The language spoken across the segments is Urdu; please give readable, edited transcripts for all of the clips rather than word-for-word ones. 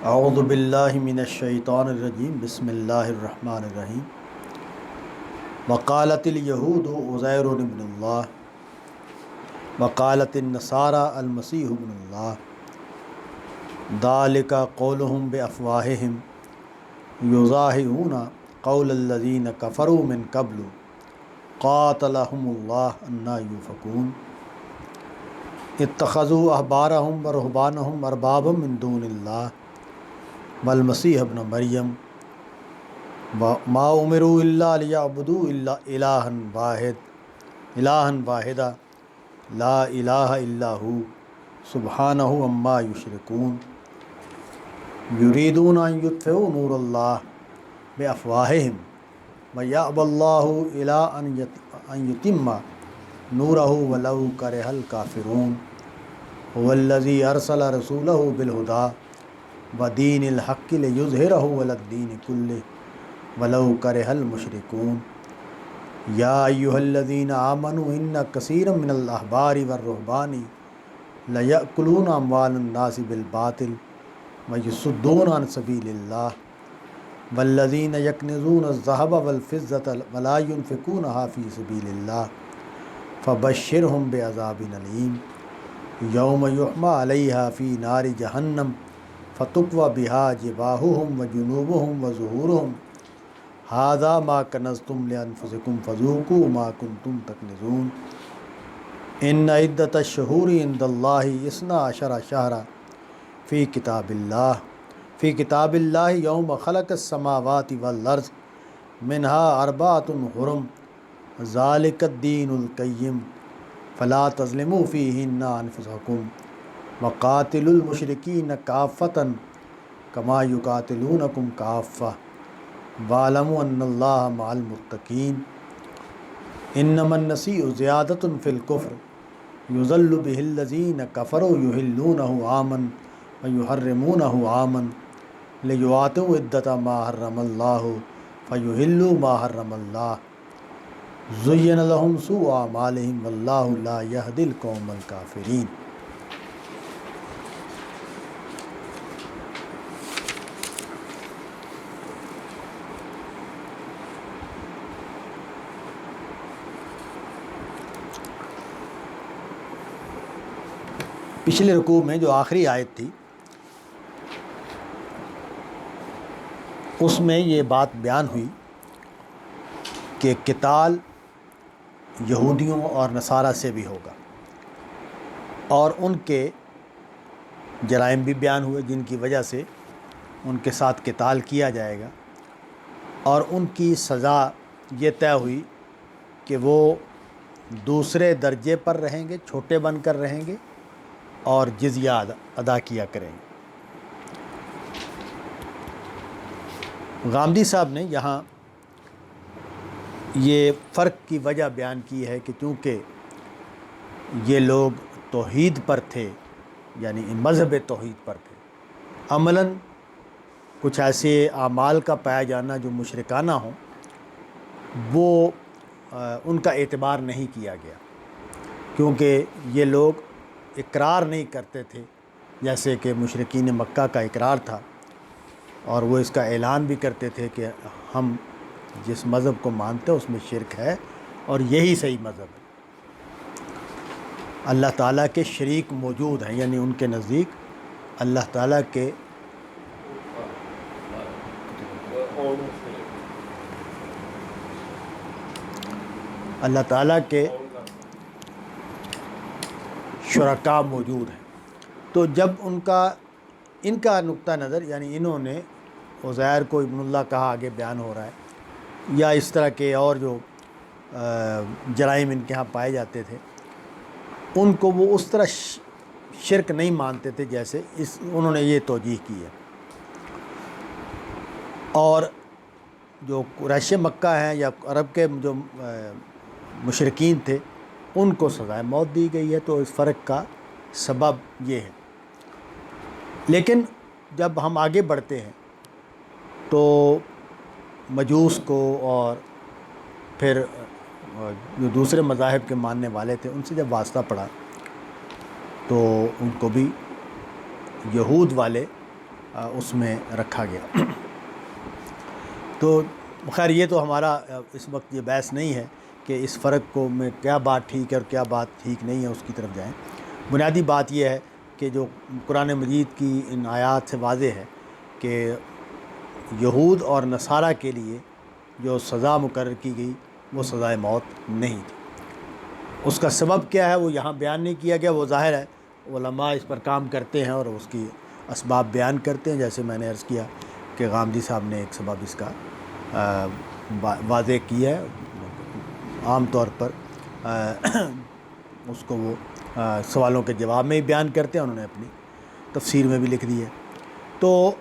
اعوذ باللہ من الشیطان الرجیم بسم اللہ الرحمن الرحیم وقالت الیہود عزیر ابن اللہ وقالت النصارى المسیح ابن اللہ ذالک قولہم بافواہہم یضاہئون قول الذین کفروا من قبل قاتلہم اللہ انا یؤفکون اتخذوا احبارہم ورہبانہم اربابا من دون اللہ والمسیح ابن مریم ما امروا الا لیعبدوا الہا واحدا لا الہ الا ہو سبحانہ عما یشرکون یریدون ان یطفئوا نور اللہ بافواہہم ویأبی اللہ الا ان یتم نورہ ولو کرہ الکافرون هو الذی ارسل رسولہ بالہدی ودین الحق لیظہرہ علی الدین کلہ ولو کرہ المشرکون یا ایہا الذین آمنوا ان کثیرا من الاحبار والرہبان لیأکلون اموال الناس بالباطل ویصدون عن سبیل اللہ والذین یکنزون الذہب والفضة ولا ينفقونها فی سبیل اللہ فبشرہم بعذاب علیم یوم یحمى علیہا فی نار جہنم فتقوی بہا جباہہم وجنوبہم وظہورہم ھذا ما کنزتم لانفسکم فذوقوا ما کنتم تکنزون ان عدۃ الشہور عند اللہ اثنا عشر شہرا فی کتاب اللہ یوم خلق السماوات والارض منہا اربعۃ حرم ذالک الدین القیم فلا تظلموا فیہن انفسکم وقاتلوا المشرکین کافۃ کما یقاتلونکم کافۃ واعلموا ان اللہ مع المتقین انما النسیء زیادۃ فی الکفر یضل بہ الذین کفروا یحلونہ عاما ویحرمونہ عاما لیواطئوا عدۃ ما حرم اللہ فیحلوا ما حرم اللہ زین لہم سوء اعمالہم واللہ لا یہدی القوم الکافرین۔ پچھلے رکوع میں جو آخری آیت تھی اس میں یہ بات بیان ہوئی کہ قتال یہودیوں اور نصارہ سے بھی ہوگا اور ان کے جرائم بھی بیان ہوئے جن کی وجہ سے ان کے ساتھ قتال کیا جائے گا اور ان کی سزا یہ طے ہوئی کہ وہ دوسرے درجے پر رہیں گے، چھوٹے بن کر رہیں گے اور جزیہ ادا کیا کریں گے۔ غامدی صاحب نے یہاں یہ فرق کی وجہ بیان کی ہے کہ چونکہ یہ لوگ توحید پر تھے، یعنی مذہب توحید پر تھے، عملاً کچھ ایسے اعمال کا پایا جانا جو مشرکانہ ہوں وہ ان کا اعتبار نہیں کیا گیا، کیونکہ یہ لوگ اقرار نہیں کرتے تھے جیسے کہ مشرکین مکہ کا اقرار تھا، اور وہ اس کا اعلان بھی کرتے تھے کہ ہم جس مذہب کو مانتے ہیں اس میں شرک ہے اور یہی صحیح مذہب ہے۔ اللہ تعالیٰ کے شریک موجود ہیں، یعنی ان کے نزدیک اللہ تعالیٰ کے شرکاء موجود ہیں۔ تو جب ان کا نقطہ نظر، یعنی انہوں نے عزیر کو ابن اللہ کہا، آگے بیان ہو رہا ہے، یا اس طرح کے اور جو جرائم ان کے ہاں پائے جاتے تھے، ان کو وہ اس طرح شرک نہیں مانتے تھے جیسے انہوں نے یہ توجیہ کی ہے۔ اور جو قریش مکہ ہیں یا عرب کے جو مشرکین تھے ان کو سزائے موت دی گئی ہے، تو اس فرق کا سبب یہ ہے۔ لیکن جب ہم آگے بڑھتے ہیں تو مجوس کو اور پھر جو دوسرے مذاہب کے ماننے والے تھے ان سے جب واسطہ پڑا تو ان کو بھی یہود والے اس میں رکھا گیا۔ تو خیر یہ تو ہمارا اس وقت یہ بحث نہیں ہے کہ اس فرق کو میں کیا بات ٹھیک ہے اور کیا بات ٹھیک نہیں ہے اس کی طرف جائیں۔ بنیادی بات یہ ہے کہ جو قرآن مجید کی ان آیات سے واضح ہے کہ یہود اور نصارہ کے لیے جو سزا مقرر کی گئی وہ سزائے موت نہیں تھی۔ اس کا سبب کیا ہے وہ یہاں بیان نہیں کیا گیا، وہ ظاہر ہے علماء اس پر کام کرتے ہیں اور اس کی اسباب بیان کرتے ہیں، جیسے میں نے عرض کیا کہ غامدی صاحب نے ایک سبب اس کا واضح کیا ہے، عام طور پر اس کو وہ سوالوں کے جواب میں ہی بیان کرتے ہیں، انہوں نے اپنی تفسیر میں بھی لکھ دی ہے۔ تو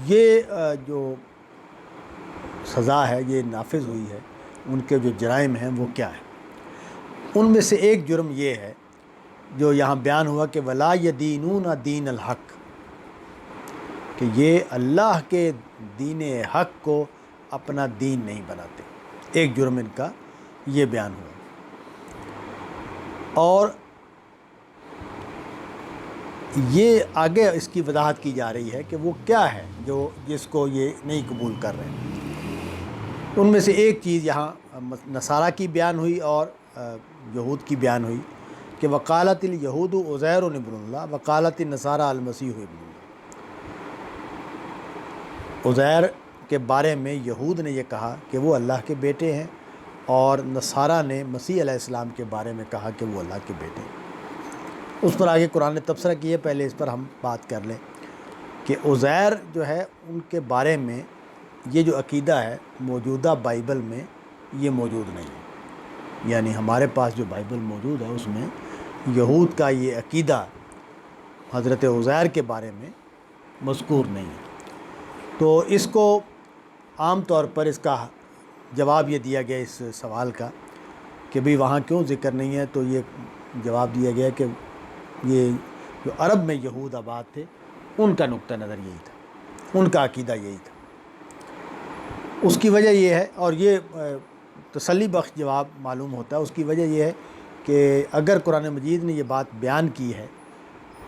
یہ جو سزا ہے یہ نافذ ہوئی ہے، ان کے جو جرائم ہیں وہ کیا ہے؟ ان میں سے ایک جرم یہ ہے جو یہاں بیان ہوا کہ ولا یدینون دین الحق، کہ یہ اللہ کے دین حق کو اپنا دین نہیں بناتے۔ ایک جرم ان کا یہ بیان ہوا، اور یہ آگے اس کی وضاحت کی جا رہی ہے کہ وہ کیا ہے جو جس کو یہ نہیں قبول کر رہے ہیں۔ ان میں سے ایک چیز یہاں نصارہ کی بیان ہوئی اور یہود کی بیان ہوئی کہ وقالت الیہود عزیر ابن اللہ وقالت النصارى المسیح ابن اللہ۔ عزیر کے بارے میں یہود نے یہ کہا کہ وہ اللہ کے بیٹے ہیں، اور نصارہ نے مسیح علیہ السلام کے بارے میں کہا کہ وہ اللہ کے بیٹے ہیں۔ اس پر آگے قرآن نے تبصرہ کیا، پہلے اس پر ہم بات کر لیں کہ عزیر جو ہے ان کے بارے میں یہ جو عقیدہ ہے موجودہ بائبل میں یہ موجود نہیں ہے، یعنی ہمارے پاس جو بائبل موجود ہے اس میں یہود کا یہ عقیدہ حضرت عزیر کے بارے میں مذکور نہیں ہے۔ تو اس کو عام طور پر اس کا جواب یہ دیا گیا اس سوال کا کہ بھئی وہاں کیوں ذکر نہیں ہے، تو یہ جواب دیا گیا کہ یہ جو عرب میں یہود آباد تھے ان کا نقطہ نظر یہی تھا، ان کا عقیدہ یہی تھا۔ اس کی وجہ یہ ہے، اور یہ تسلی بخش جواب معلوم ہوتا ہے، اس کی وجہ یہ ہے کہ اگر قرآن مجید نے یہ بات بیان کی ہے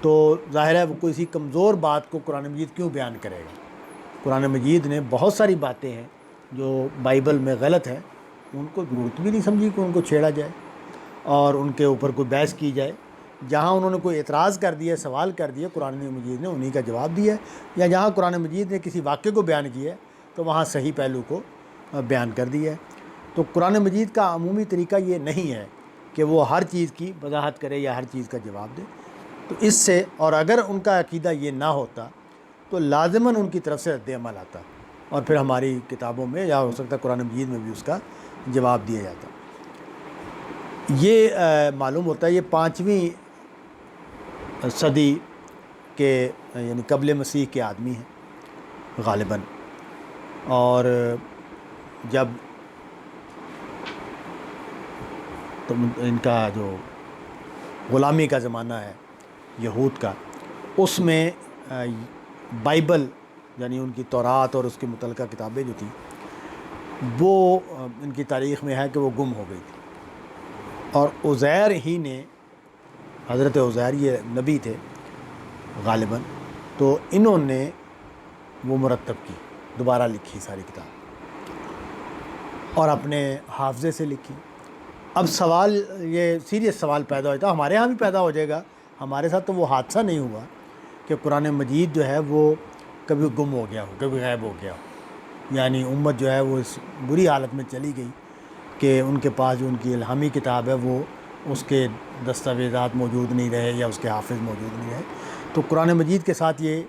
تو ظاہر ہے وہ کسی کمزور بات کو قرآن مجید کیوں بیان کرے گا۔ قرآن مجید نے بہت ساری باتیں ہیں جو بائبل میں غلط ہیں، ان کو ضرورت بھی نہیں سمجھی کہ ان کو چھیڑا جائے اور ان کے اوپر کوئی بحث کی جائے۔ جہاں انہوں نے کوئی اعتراض کر دیا، سوال کر دیا، قرآن مجید نے انہی کا جواب دیا ہے، یا جہاں قرآن مجید نے کسی واقعے کو بیان کیا ہے تو وہاں صحیح پہلو کو بیان کر دیا ہے۔ تو قرآن مجید کا عمومی طریقہ یہ نہیں ہے کہ وہ ہر چیز کی وضاحت کرے یا ہر چیز کا جواب دے۔ تو اس سے، اور اگر ان کا عقیدہ یہ نہ ہوتا تو لازماً ان کی طرف سے رد عمل آتا، اور پھر ہماری کتابوں میں یا ہو سکتا ہے قرآن مجید میں بھی اس کا جواب دیا جاتا۔ یہ معلوم ہوتا ہے یہ 5ویں صدی کے یعنی قبل مسیح کے آدمی ہیں غالباً، اور جب ان کا جو غلامی کا زمانہ ہے یہود کا، اس میں بائبل یعنی ان کی تورات اور اس کے متعلقہ کتابیں جو تھیں وہ ان کی تاریخ میں ہے کہ وہ گم ہو گئی تھی، اور عزیر ہی نے، حضرت عزیر یہ نبی تھے غالباً، تو انہوں نے وہ مرتب کی، دوبارہ لکھی ساری کتاب اور اپنے حافظے سے لکھی۔ اب سوال یہ سیریس سوال پیدا ہوتا ہے، ہمارے ہاں بھی پیدا ہو جائے گا، ہمارے ساتھ تو وہ حادثہ نہیں ہوا کہ قرآن مجید جو ہے وہ کبھی گم ہو گیا ہو، کبھی غائب ہو گیا ہو، یعنی امت جو ہے وہ اس بری حالت میں چلی گئی کہ ان کے پاس جو ان کی الہامی کتاب ہے وہ اس کے دستاویزات موجود نہیں رہے یا اس کے حافظ موجود نہیں رہے۔ تو قرآن مجید کے ساتھ یہ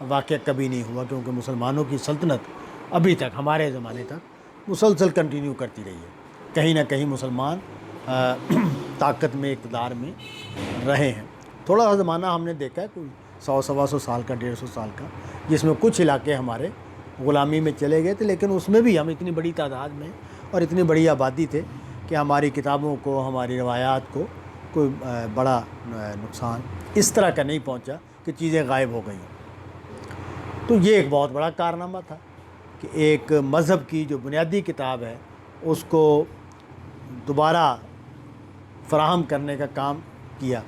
واقعہ کبھی نہیں ہوا، کیونکہ مسلمانوں کی سلطنت ابھی تک ہمارے زمانے تک مسلسل کنٹینیو کرتی رہی ہے، کہیں نہ کہیں مسلمان طاقت میں، اقتدار میں رہے ہیں۔ تھوڑا سا زمانہ ہم نے دیکھا ہے، کوئی 100-125 سال کا، 150 سال کا، جس میں کچھ علاقے ہمارے غلامی میں چلے گئے تھے، لیکن اس میں بھی ہم اتنی بڑی تعداد میں اور اتنی بڑی آبادی تھے کہ ہماری کتابوں کو، ہماری روایات کو کوئی بڑا نقصان اس طرح کا نہیں پہنچا کہ چیزیں غائب ہو گئیں۔ تو یہ ایک بہت بڑا کارنامہ تھا کہ ایک مذہب کی جو بنیادی کتاب ہے اس کو دوبارہ فراہم کرنے کا کام کیا۔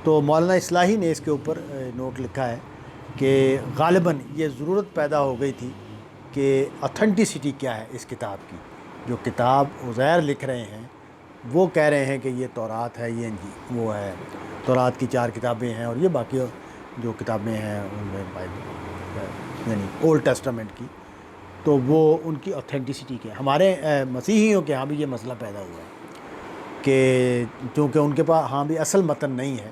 تو مولانا اصلاحی نے اس کے اوپر نوٹ لکھا ہے کہ غالباً یہ ضرورت پیدا ہو گئی تھی کہ اتھینٹسٹی کیا ہے اس کتاب کی. جو کتاب عزیر لکھ رہے ہیں وہ کہہ رہے ہیں کہ یہ تورات ہے، یہ وہ ہے، تورات کی 4 کتابیں ہیں، اور یہ باقی جو کتابیں ہیں ان میں بائبل یعنی اولڈ ٹیسٹامنٹ کی، تو وہ ان کی اتھینٹسٹی کیا ہے. ہمارے مسیحیوں کے ہاں بھی یہ مسئلہ پیدا ہوا ہے کہ چونکہ ان کے پاس ہاں بھی اصل متن نہیں ہے،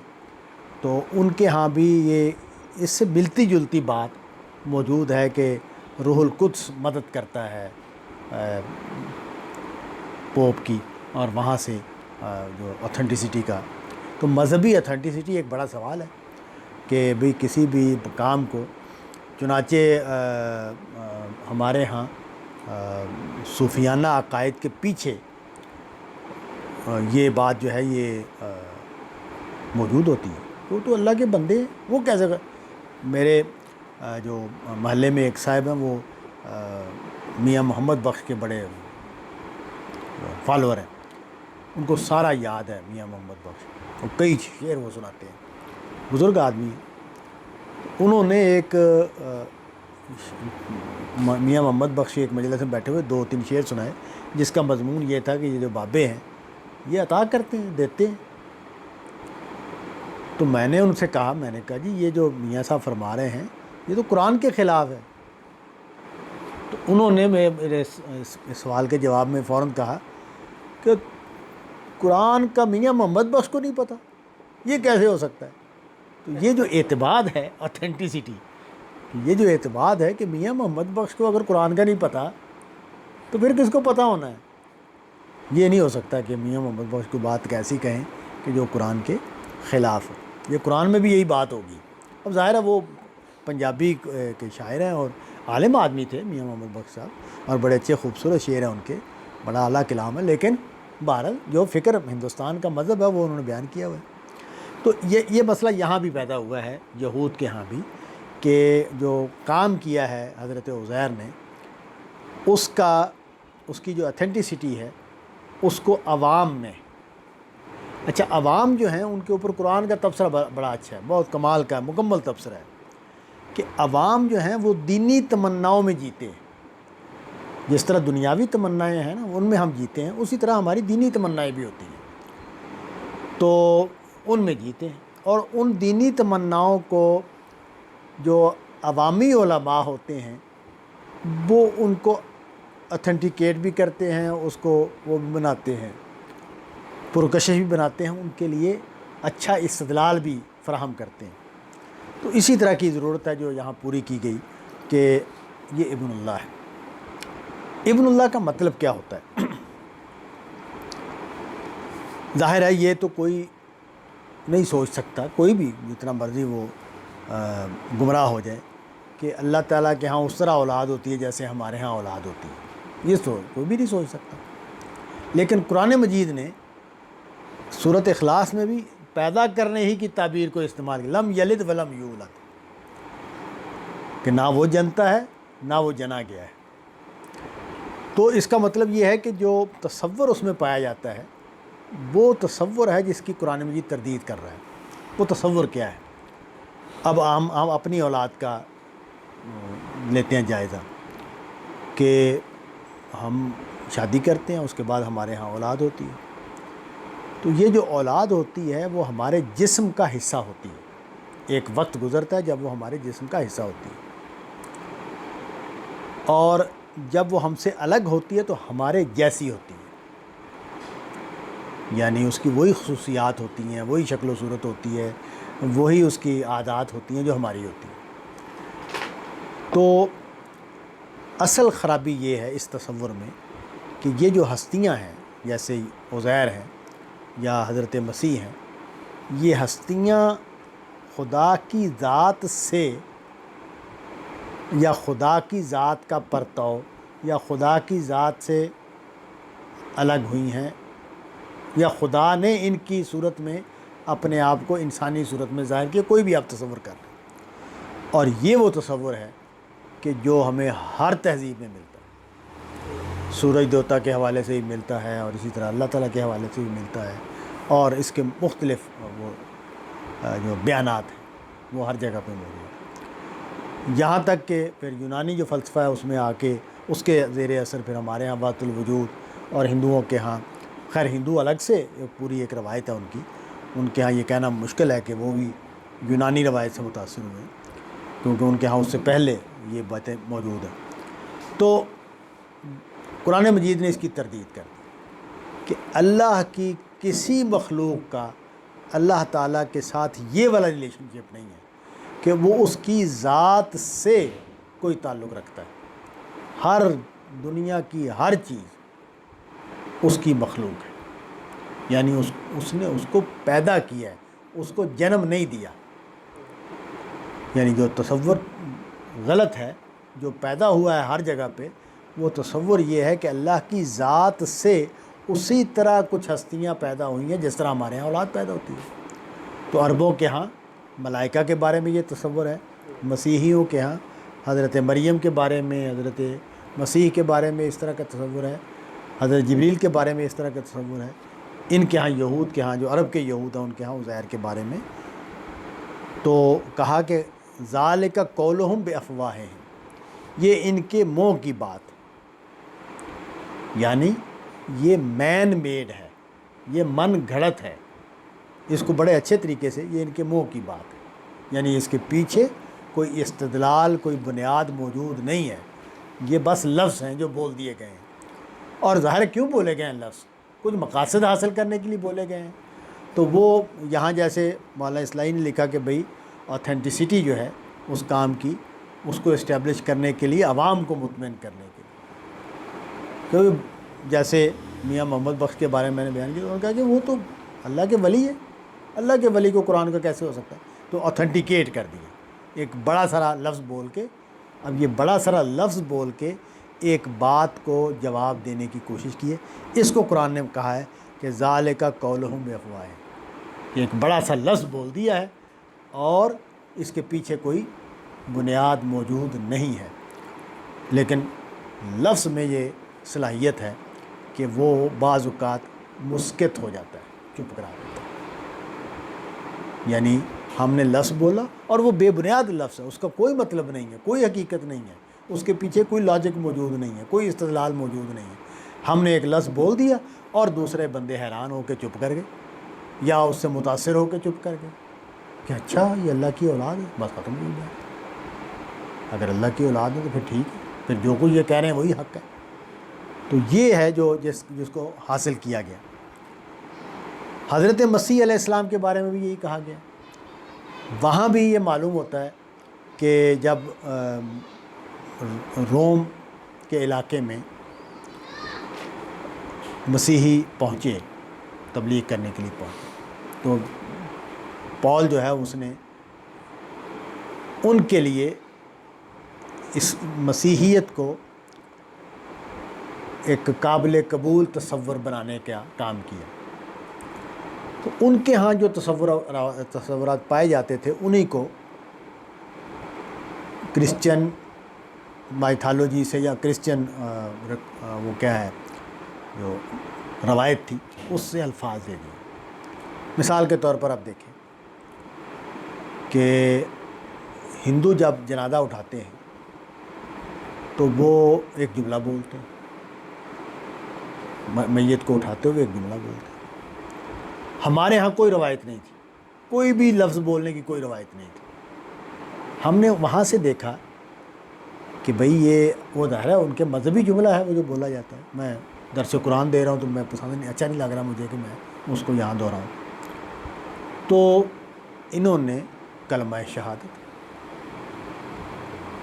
تو ان کے ہاں بھی یہ اس سے ملتی جلتی بات موجود ہے کہ روح القدس مدد کرتا ہے پوپ کی، اور وہاں سے جو اتھینٹسٹی کا. تو مذہبی اتھینٹسٹی ایک بڑا سوال ہے کہ بھئی کسی بھی کام کو، چنانچہ ہمارے ہاں صوفیانہ عقائد کے پیچھے یہ بات جو ہے یہ موجود ہوتی ہے. وہ تو اللہ کے بندے ہیں، وہ کیسے میرے جو محلے میں ایک صاحب ہیں، وہ میاں محمد بخش کے بڑے فالور ہیں، ان کو سارا یاد ہے میاں محمد بخش، اور کئی شعر وہ سناتے ہیں، بزرگ آدمی ہیں. انہوں نے ایک میاں محمد بخش ایک مجلس میں بیٹھے ہوئے 2-3 شعر سنائے، جس کا مضمون یہ تھا کہ یہ جو بابے ہیں یہ عطا کرتے ہیں، دیتے ہیں. تو میں نے ان سے کہا، میں نے کہا جی یہ جو میاں صاحب فرما رہے ہیں یہ تو قرآن کے خلاف ہے. تو انہوں نے میرے اس سوال کے جواب میں فوراً کہا کہ قرآن کا میاں محمد بخش کو نہیں پتہ، یہ کیسے ہو سکتا ہے؟ تو یہ جو اعتماد ہے اتھینٹسٹی، یہ جو اعتماد ہے کہ میاں محمد بخش کو اگر قرآن کا نہیں پتہ تو پھر کس کو پتہ ہونا ہے؟ یہ نہیں ہو سکتا کہ میاں محمد بخش کو بات کیسی کہیں کہ جو قرآن کے خلاف ہو. یہ قرآن میں بھی یہی بات ہوگی. اب ظاہر ہے وہ پنجابی کے شاعر ہیں اور عالم آدمی تھے میاں محمد بخش صاحب، اور بڑے اچھے خوبصورت شعر ہیں ان کے، بڑا اعلیٰ کلام ہے، لیکن بہرحال جو فکر ہندوستان کا مذہب ہے وہ انہوں نے بیان کیا ہوا ہے. تو یہ مسئلہ یہاں بھی پیدا ہوا ہے، یہود کے ہاں بھی، کہ جو کام کیا ہے حضرت عزیر نے، اس کی جو اتھینٹسٹی ہے اس کو عوام میں، اچھا عوام جو ہیں ان کے اوپر قرآن کا تبصرہ بڑا اچھا ہے، بہت کمال کا مکمل تبصرہ ہے کہ عوام جو ہیں وہ دینی تمناؤں میں جیتے ہیں. جس طرح دنیاوی تمنائیں ہیں نا ان میں ہم جیتے ہیں، اسی طرح ہماری دینی تمنائیں بھی ہوتی ہیں، تو ان میں جیتے ہیں. اور ان دینی تمناؤں کو جو عوامی علماء ہوتے ہیں وہ ان کو اتھینٹیکیٹ بھی کرتے ہیں، اس کو وہ بھی بناتے ہیں، پرکشش بھی بناتے ہیں، ان کے لیے اچھا استدلال بھی فراہم کرتے ہیں. تو اسی طرح کی ضرورت ہے جو یہاں پوری کی گئی کہ یہ ابن اللہ ہے. ابن اللہ کا مطلب کیا ہوتا ہے؟ ظاہر ہے یہ تو کوئی نہیں سوچ سکتا، کوئی بھی جتنا مرضی وہ گمراہ ہو جائے، کہ اللہ تعالیٰ کے ہاں اس طرح اولاد ہوتی ہے جیسے ہمارے ہاں اولاد ہوتی ہے، یہ کوئی بھی نہیں سوچ سکتا. لیکن قرآن مجید نے سورۃ اخلاص میں بھی پیدا کرنے ہی کی تعبیر کو استعمال کیا، لم یلد ولم یولد، کہ نہ وہ جنتا ہے نہ وہ جنا گیا ہے. تو اس کا مطلب یہ ہے کہ جو تصور اس میں پایا جاتا ہے وہ تصور ہے جس کی قرآن مجید تردید کر رہا ہے. وہ تصور کیا ہے؟ اب ہم اپنی اولاد کا لیتے ہیں جائزہ کہ ہم شادی کرتے ہیں، اس کے بعد ہمارے ہاں اولاد ہوتی ہے. تو یہ جو اولاد ہوتی ہے وہ ہمارے جسم کا حصہ ہوتی ہے. ایک وقت گزرتا ہے جب وہ ہمارے جسم کا حصہ ہوتی ہے، اور جب وہ ہم سے الگ ہوتی ہے تو ہمارے جیسی ہوتی ہے، یعنی اس کی وہی خصوصیات ہوتی ہیں، وہی شکل و صورت ہوتی ہے، وہی اس کی عادات ہوتی ہیں جو ہماری ہوتی ہیں. تو اصل خرابی یہ ہے اس تصور میں کہ یہ جو ہستیاں ہیں جیسے عزیر ہیں یا حضرت مسیح ہیں، یہ ہستیاں خدا کی ذات سے یا خدا کی ذات کا پرتو یا خدا کی ذات سے الگ ہوئی ہیں، یا خدا نے ان کی صورت میں اپنے آپ کو انسانی صورت میں ظاہر کیا، کوئی بھی آپ تصور کر لیں. اور یہ وہ تصور ہے کہ جو ہمیں ہر تہذیب میں ملتا ہے، سورج دیوتا کے حوالے سے بھی ملتا ہے، اور اسی طرح اللہ تعالیٰ کے حوالے سے بھی ملتا ہے، اور اس کے مختلف وہ جو بیانات ہیں وہ ہر جگہ پہ موجود ہیں. یہاں تک کہ پھر یونانی جو فلسفہ ہے اس میں آ کے اس کے زیر اثر پھر ہمارے ہاں وحدت الوجود، اور ہندوؤں کے ہاں، خیر ہندو الگ سے پوری ایک روایت ہے ان کے ہاں یہ کہنا مشکل ہے کہ وہ بھی یونانی روایت سے متاثر ہوئے، کیونکہ ان کے ہاں اس سے پہلے یہ باتیں موجود ہیں۔ تو قرآن مجید نے اس کی تردید کر دی کہ اللہ کی کسی مخلوق کا اللہ تعالیٰ کے ساتھ یہ والا ریلیشن شپ نہیں ہے کہ وہ اس کی ذات سے کوئی تعلق رکھتا ہے۔ ہر دنیا کی ہر چیز اس کی مخلوق ہے، یعنی اس نے اس کو پیدا کیا ہے، اس کو جنم نہیں دیا۔ یعنی جو تصور غلط ہے، جو پیدا ہوا ہے ہر جگہ پہ، وہ تصور یہ ہے کہ اللہ کی ذات سے اسی طرح کچھ ہستیاں پیدا ہوئی ہیں جس طرح ہمارے ہاں اولاد پیدا ہوتی ہے۔ تو عربوں کے ہاں ملائکہ کے بارے میں یہ تصور ہے، مسیحیوں کے ہاں حضرت مریم کے بارے میں، حضرت مسیح کے بارے میں اس طرح کا تصور ہے، حضرت جبریل کے بارے میں اس طرح کا تصور ہے۔ ان کے ہاں یہود کے ہاں، جو عرب کے یہود ہیں، ان کے ہاں عزیر کے بارے میں تو کہا کہ ذالک قولہم بافواہہم، یہ ان کے منہ کی بات، یعنی یہ مین میڈ ہے، یہ من گھڑت ہے، اس کو بڑے اچھے طریقے سے، یہ ان کے منہ کی بات ہے، یعنی اس کے پیچھے کوئی استدلال، کوئی بنیاد موجود نہیں ہے، یہ بس لفظ ہیں جو بول دیے گئے ہیں۔ اور ظاہر کیوں بولے گئے ہیں لفظ؟ کچھ مقاصد حاصل کرنے کے لیے بولے گئے ہیں۔ تو وہ یہاں جیسے مولانا اصلاحی نے لکھا کہ بھئی اوتھینٹسٹی جو ہے اس کام کی، اس کو اسٹیبلش کرنے کے لیے، عوام کو مطمئن کرنے کے لیے، کیونکہ جیسے میاں محمد بخش کے بارے میں میں نے بیان کیا، انہوں نے کہا کہ وہ تو اللہ کے ولی ہے، اللہ کے ولی کو قرآن کا کیسے ہو سکتا ہے؟ تو اوتھینٹیکیٹ کر دیا ایک بڑا سارا لفظ بول کے۔ اب یہ بڑا سارا لفظ بول کے ایک بات کو جواب دینے کی کوشش کی ہے، اس کو قرآن نے کہا ہے کہ ذالک قولہم بافواہہم، یہ ایک بڑا سا لفظ بول دیا ہے اور اس کے پیچھے کوئی بنیاد موجود نہیں ہے، لیکن لفظ میں یہ صلاحیت ہے کہ وہ بعض اوقات مسکت ہو جاتا ہے، چپ کرا دیتا ہے۔ یعنی ہم نے لفظ بولا اور وہ بے بنیاد لفظ ہے، اس کا کوئی مطلب نہیں ہے، کوئی حقیقت نہیں ہے، اس کے پیچھے کوئی لاجک موجود نہیں ہے، کوئی استدلال موجود نہیں ہے۔ ہم نے ایک لفظ بول دیا اور دوسرے بندے حیران ہو کے چپ کر گئے، یا اس سے متاثر ہو کے چپ کر گئے کہ اچھا یہ اللہ کی اولاد ہے، بس ختم ہو گیا۔ اگر اللہ کی اولاد ہے تو پھر ٹھیک ہے، پھر جو کچھ یہ کہہ رہے ہیں وہی حق ہے۔ تو یہ ہے جو جس کو حاصل کیا گیا۔ حضرت مسیح علیہ السلام کے بارے میں بھی یہی کہا گیا۔ وہاں بھی یہ معلوم ہوتا ہے کہ جب روم کے علاقے میں مسیحی پہنچے، تبلیغ کرنے کے لیے پہنچے، تو پال جو ہے اس نے ان کے لیے اس مسیحیت کو ایک قابل قبول تصور بنانے کا کام کیا۔ تو ان کے ہاں جو تصورات پائے جاتے تھے، انہی کو کرسچن مائتھالوجی سے یا کرسچن وہ کیا ہے جو روایت تھی اس سے الفاظ دے دیے۔ مثال کے طور پر آپ دیکھیں کہ ہندو جب جنازہ اٹھاتے ہیں تو وہ ایک جملہ بولتے ہیں، میت کو اٹھاتے ہوئے ایک جملہ بولتے ہیں۔ ہمارے ہاں کوئی روایت نہیں تھی، کوئی بھی لفظ بولنے کی کوئی روایت نہیں تھی۔ ہم نے وہاں سے دیکھا کہ بھئی یہ وہ ظاہر ہے ان کے مذہبی جملہ ہے وہ جو بولا جاتا ہے، میں درس قرآن دے رہا ہوں تو میں پسند نہیں، اچھا نہیں لگ رہا مجھے کہ میں اس کو یہاں دہراؤں۔ تو انہوں نے کلمہ شہادت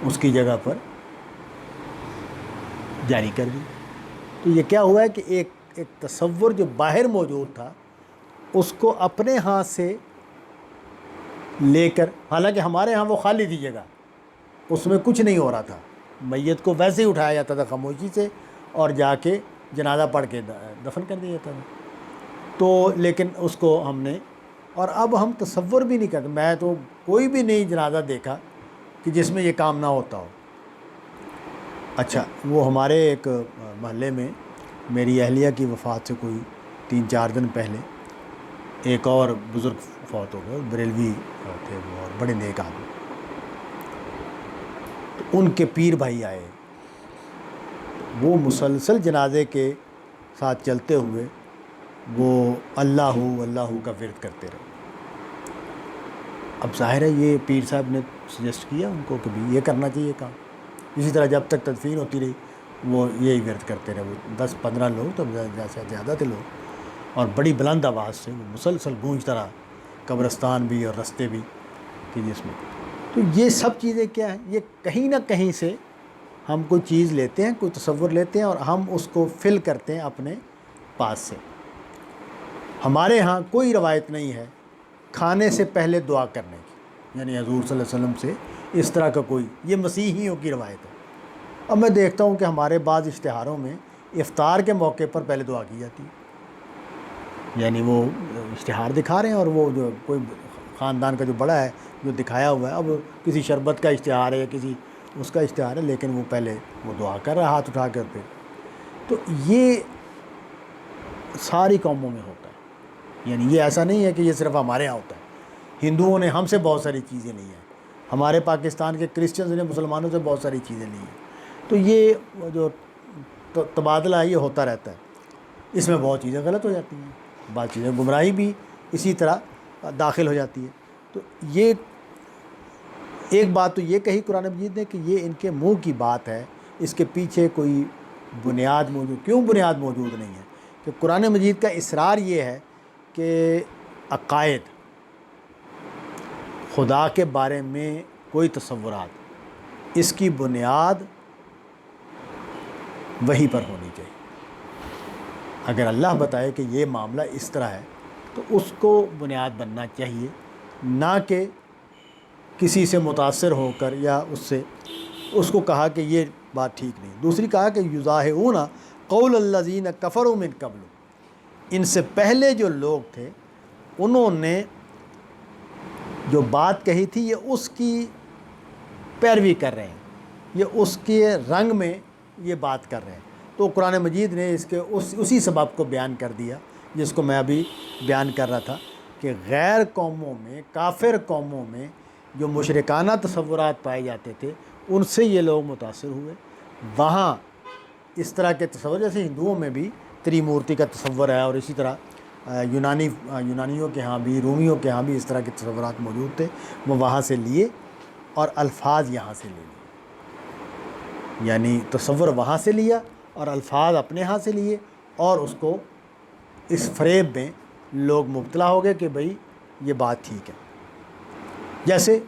اس کی جگہ پر جاری کر دی۔ تو یہ کیا ہوا ہے کہ ایک تصور جو باہر موجود تھا اس کو اپنے ہاں سے لے کر، حالانکہ ہمارے ہاں وہ خالی تھی جگہ، اس میں کچھ نہیں ہو رہا تھا، میت کو ویسے ہی اٹھایا جاتا تھا خاموشی سے اور جا کے جنازہ پڑھ کے دفن کر دیا جاتا تھا۔ تو لیکن اس کو ہم نے، اور اب ہم تصور بھی نہیں کرتے، میں تو کوئی بھی نہیں جنازہ دیکھا کہ جس میں یہ کام نہ ہوتا ہو۔ اچھا، وہ ہمارے ایک محلے میں میری اہلیہ کی وفات سے کوئی 3-4 دن پہلے ایک اور بزرگ فوت ہو گئے، بریلوی تھے وہ اور بڑے نیک آدمی۔ ان کے پیر بھائی آئے، وہ مسلسل جنازے کے ساتھ چلتے ہوئے وہ اللہ کا ورد کرتے رہے۔ اب ظاہر ہے یہ پیر صاحب نے سجیسٹ کیا ان کو کہ بھی یہ کرنا چاہیے کام۔ اسی طرح جب تک تدفین ہوتی رہی وہ یہی ورد کرتے رہے، وہ 10-15 لوگ تو زیادہ تھے لوگ، اور بڑی بلند آواز سے وہ مسلسل گونجتا رہا، قبرستان بھی اور رستے بھی کہ جس میں۔ تو یہ سب چیزیں کیا ہیں، یہ کہیں نہ کہیں سے ہم کوئی چیز لیتے ہیں، کوئی تصور لیتے ہیں اور ہم اس کو فل کرتے ہیں اپنے پاس سے۔ ہمارے ہاں کوئی روایت نہیں ہے کھانے سے پہلے دعا کرنے کی، یعنی حضور صلی اللہ علیہ وسلم سے اس طرح کا کوئی، یہ مسیحیوں کی روایت ہے۔ اب میں دیکھتا ہوں کہ ہمارے بعض اشتہاروں میں افطار کے موقع پر پہلے دعا کی جاتی ہے، یعنی وہ اشتہار دکھا رہے ہیں اور وہ جو کوئی خاندان کا جو بڑا ہے جو دکھایا ہوا ہے، اب کسی شربت کا اشتہار ہے یا کسی اس کا اشتہار ہے، لیکن وہ پہلے وہ دعا کر رہا ہاتھ اٹھا کر پھر۔ تو یہ ساری قوموں میں ہوتا ہے، یعنی یہ ایسا نہیں ہے کہ یہ صرف ہمارے ہاں ہوتا ہے۔ ہندوؤں نے ہم سے بہت ساری چیزیں لی ہیں، ہمارے پاکستان کے کرسچنز نے مسلمانوں سے بہت ساری چیزیں لی ہیں۔ تو یہ جو تبادلہ ہے یہ ہوتا رہتا ہے، اس میں بہت چیزیں غلط ہو جاتی ہیں، بعض چیزیں گمراہی بھی اسی طرح داخل ہو جاتی ہے۔ تو یہ ایک بات تو یہ کہی قرآن مجید نے کہ یہ ان کے منہ کی بات ہے، اس کے پیچھے کوئی بنیاد موجود، کیوں بنیاد موجود نہیں ہے؟ کہ قرآن مجید کا اصرار یہ ہے کہ عقائد، خدا کے بارے میں کوئی تصورات، اس کی بنیاد وحی پر ہونی چاہیے۔ اگر اللہ بتائے کہ یہ معاملہ اس طرح ہے تو اس کو بنیاد بننا چاہیے، نہ کہ کسی سے متاثر ہو کر یا اس کو کہا کہ یہ بات ٹھیک نہیں۔ دوسری کہا کہ یضاہئون قول الذین کفروا من قبل، ان سے پہلے جو لوگ تھے انہوں نے جو بات کہی تھی یہ اس کی پیروی کر رہے ہیں، یہ اس کے رنگ میں یہ بات کر رہے ہیں۔ تو قرآن مجید نے اس کے اسی سبب کو بیان کر دیا جس کو میں ابھی بیان کر رہا تھا، کہ غیر قوموں میں، کافر قوموں میں جو مشرکانہ تصورات پائے جاتے تھے ان سے یہ لوگ متاثر ہوئے۔ وہاں اس طرح کے تصور، جیسے ہندوؤں میں بھی تریمورتی کا تصور ہے، اور اسی طرح یونانیوں کے ہاں بھی، رومیوں کے ہاں بھی اس طرح کے تصورات موجود تھے، وہ وہاں سے لیے اور الفاظ یہاں سے لے لیے، یعنی تصور وہاں سے لیا اور الفاظ اپنے ہاں سے لیے، اور اس کو اس فریب میں لوگ مبتلا ہو گئے کہ بھئی یہ بات ٹھیک ہے۔ جیسے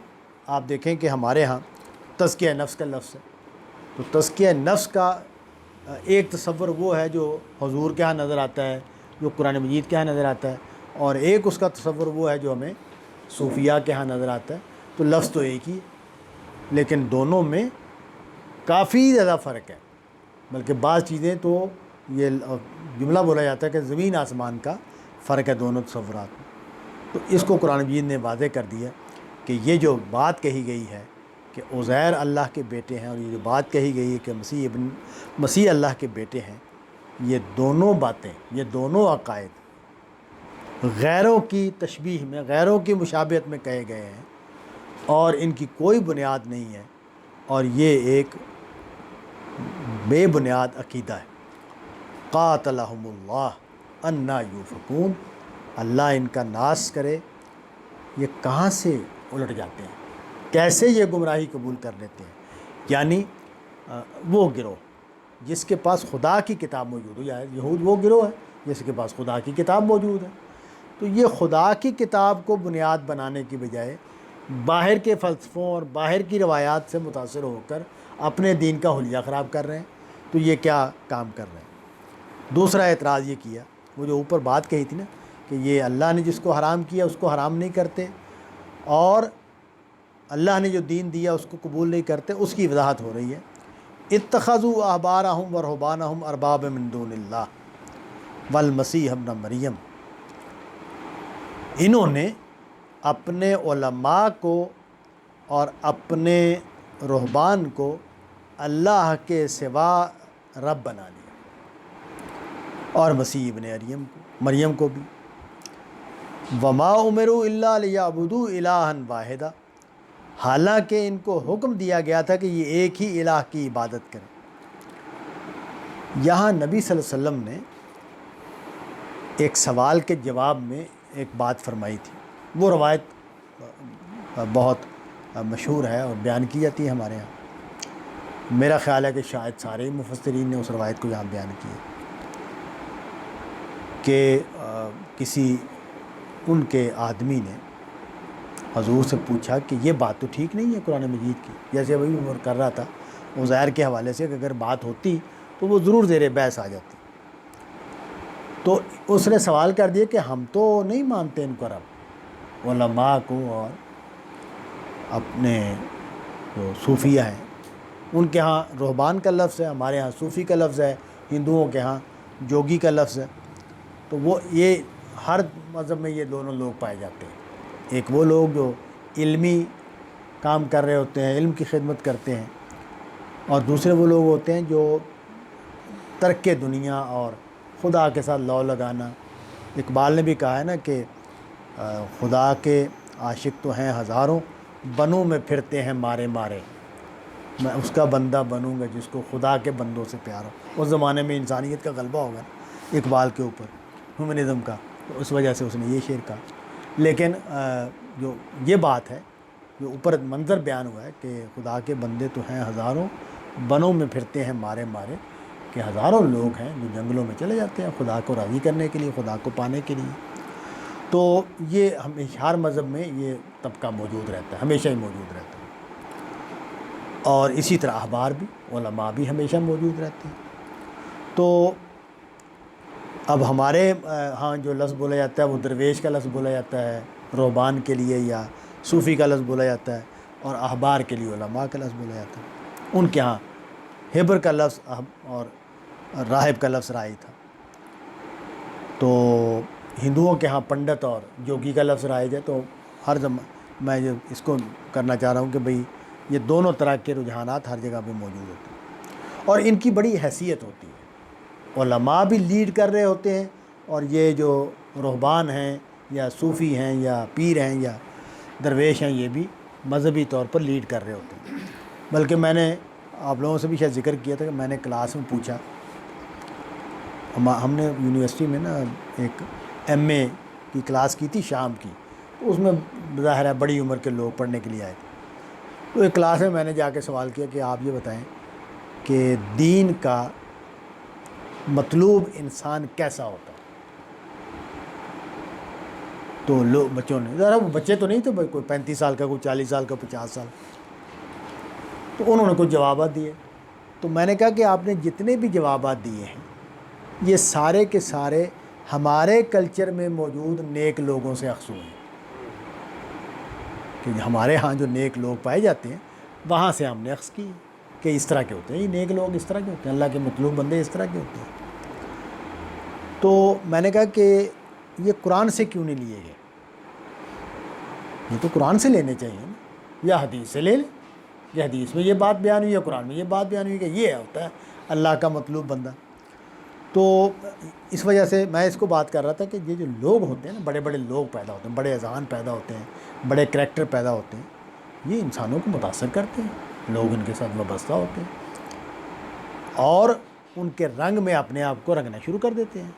آپ دیکھیں کہ ہمارے ہاں تزکیہ نفس کا لفظ ہے، تو تزکیہ نفس کا ایک تصور وہ ہے جو حضور کے ہاں نظر آتا ہے، جو قرآن مجید کے ہاں نظر آتا ہے، اور ایک اس کا تصور وہ ہے جو ہمیں صوفیہ کے ہاں نظر آتا ہے۔ تو لفظ تو ایک ہی ہے لیکن دونوں میں کافی زیادہ فرق ہے، بلکہ بعض چیزیں تو یہ جملہ بولا جاتا ہے کہ زمین آسمان کا فرق ہے دونوں تصورات میں۔ تو اس کو قرآن مجید نے واضح کر دیا کہ یہ جو بات کہی گئی ہے کہ عزیر اللہ کے بیٹے ہیں، اور یہ جو بات کہی گئی ہے کہ مسیح اللہ کے بیٹے ہیں، یہ دونوں باتیں، یہ دونوں عقائد غیروں کی تشبیہ میں، غیروں کی مشابہت میں کہے گئے ہیں، اور ان کی کوئی بنیاد نہیں ہے، اور یہ ایک بے بنیاد عقیدہ ہے۔ قاتلہم اللہ انا یوفکون، اللہ ان کا ناس کرے، یہ کہاں سے الٹ جاتے ہیں، کیسے یہ گمراہی قبول کر لیتے ہیں۔ یعنی وہ گروہ جس کے پاس خدا کی کتاب موجود ہو، یا یہود وہ گروہ ہے جس کے پاس خدا کی کتاب موجود ہے، تو یہ خدا کی کتاب کو بنیاد بنانے کی بجائے باہر کے فلسفوں اور باہر کی روایات سے متاثر ہو کر اپنے دین کا حلیہ خراب کر رہے ہیں۔ تو یہ کیا کام کر رہے ہیں؟ دوسرا اعتراض یہ کیا، وہ جو اوپر بات کہی تھی نا کہ یہ اللہ نے جس کو حرام کیا اس کو حرام نہیں کرتے، اور اللہ نے جو دین دیا اس کو قبول نہیں کرتے، اس کی وضاحت ہو رہی ہے۔ اتخذوا احبارهم ورهبانهم اربابا من دون اللہ والمسیح ابن مریم، انہوں نے اپنے علماء کو اور اپنے رہبان کو اللہ کے سوا رب بنا لیا، اور مسیح ابن مریم کو بھی۔ وما امروا الا لیعبدوا الہا واحدا، حالانکہ ان کو حکم دیا گیا تھا کہ یہ ایک ہی الہ کی عبادت کریں۔ یہاں نبی صلی اللہ علیہ وسلم نے ایک سوال کے جواب میں ایک بات فرمائی تھی، وہ روایت بہت مشہور ہے اور بیان کی جاتی ہے ہمارے ہاں۔ میرا خیال ہے کہ شاید سارے مفسرین نے اس روایت کو یہاں بیان کیا کہ کسی ان کے آدمی نے حضور سے پوچھا کہ یہ بات تو ٹھیک نہیں ہے قرآن مجید کی، جیسے وہی عمر کر رہا تھا عزیر کے حوالے سے کہ اگر بات ہوتی تو وہ ضرور زیر بحث آ جاتی۔ تو اس نے سوال کر دیا کہ ہم تو نہیں مانتے ان کو رب، علماء کو اور اپنے جو صوفیہ ہیں ان کے ہاں رہبان کا لفظ ہے، ہمارے ہاں صوفی کا لفظ ہے، ہندوؤں کے ہاں جوگی کا لفظ ہے۔ تو وہ یہ ہر مذہب میں یہ دونوں لوگ پائے جاتے ہیں، ایک وہ لوگ جو علمی کام کر رہے ہوتے ہیں، علم کی خدمت کرتے ہیں، اور دوسرے وہ لوگ ہوتے ہیں جو ترک دنیا اور خدا کے ساتھ لو لگانا۔ اقبال نے بھی کہا ہے نا کہ خدا کے عاشق تو ہیں ہزاروں، بنوں میں پھرتے ہیں مارے مارے، میں اس کا بندہ بنوں گا جس کو خدا کے بندوں سے پیار ہو۔ اس زمانے میں انسانیت کا غلبہ ہوگا نا اقبال کے اوپر، ہیومنزم کا، تو اس وجہ سے اس نے یہ شعر کہا۔ لیکن جو یہ بات ہے جو اوپر منظر بیان ہوا ہے کہ خدا کے بندے تو ہیں ہزاروں، بنوں میں پھرتے ہیں مارے مارے، کہ ہزاروں لوگ ہیں جو جنگلوں میں چلے جاتے ہیں خدا کو راضی کرنے کے لیے، خدا کو پانے کے لیے۔ تو یہ ہمیشہ ہر مذہب میں یہ طبقہ موجود رہتا ہے، ہمیشہ ہی موجود رہتا ہے، اور اسی طرح احبار بھی، علماء بھی ہمیشہ موجود رہتے ہیں۔ تو اب ہمارے ہاں جو لفظ بولا جاتا ہے وہ درویش کا لفظ بولا جاتا ہے رہبان کے لیے، یا صوفی کا لفظ بولا جاتا ہے، اور احبار کے لیے علماء کا لفظ بولا جاتا ہے۔ ان کے ہاں ہبر کا لفظ اور راہب کا لفظ رائج تھا۔ تو ہندوؤں کے ہاں پنڈت اور جوگی کا لفظ رائج ہے۔ تو ہر میں اس کو کرنا چاہ رہا ہوں کہ بھئی یہ دونوں طرح کے رجحانات ہر جگہ پہ موجود ہوتے ہیں، اور ان کی بڑی حیثیت ہوتی ہے۔ علماء بھی لیڈ کر رہے ہوتے ہیں، اور یہ جو رہبان ہیں یا صوفی ہیں یا پیر ہیں یا درویش ہیں یہ بھی مذہبی طور پر لیڈ کر رہے ہوتے ہیں۔ بلکہ میں نے آپ لوگوں سے بھی شاید ذکر کیا تھا کہ میں نے کلاس میں پوچھا، ہم نے یونیورسٹی میں نا ایک ایم اے کی کلاس کی تھی شام کی، تو اس میں ظاہر ہے بڑی عمر کے لوگ پڑھنے کے لیے آئے تھے۔ تو ایک کلاس میں میں نے جا کے سوال کیا کہ آپ یہ بتائیں کہ دین کا مطلوب انسان کیسا ہوتا ہے؟ تو لوگ بچوں نے، ذرا وہ بچے تو نہیں تھے، کوئی 35 سال کا، کوئی 40 سال کا، 50 سال، تو انہوں نے کچھ جوابات دیے۔ تو میں نے کہا کہ آپ نے جتنے بھی جوابات دیے ہیں یہ سارے کے سارے ہمارے کلچر میں موجود نیک لوگوں سے اخذ ہوئے ہیں، کہ ہمارے ہاں جو نیک لوگ پائے جاتے ہیں وہاں سے ہم نے اخذ کی کہ اس طرح کے ہوتے ہیں، یہ نیک لوگ اس طرح کے ہوتے ہیں، اللہ کے مطلوب بندے اس طرح کے ہوتے ہیں۔ تو میں نے کہا کہ یہ قرآن سے کیوں نہیں لیے گئے؟ یہ تو قرآن سے لینے چاہیے نا، یا حدیث سے لے لیں، یہ حدیث میں یہ بات بیان ہوئی ہے، قرآن میں یہ بات بیان ہوئی کہ یہ ہوتا ہے اللہ کا مطلوب بندہ۔ تو اس وجہ سے میں اس کو بات کر رہا تھا کہ یہ جو لوگ ہوتے ہیں نا، بڑے بڑے لوگ پیدا ہوتے ہیں، بڑے اذہان پیدا ہوتے ہیں، بڑے کریکٹر پیدا ہوتے ہیں، یہ انسانوں کو متاثر کرتے ہیں، لوگ ان کے ساتھ وابستہ ہوتے ہیں اور ان کے رنگ میں اپنے آپ کو رنگنا شروع کر دیتے ہیں۔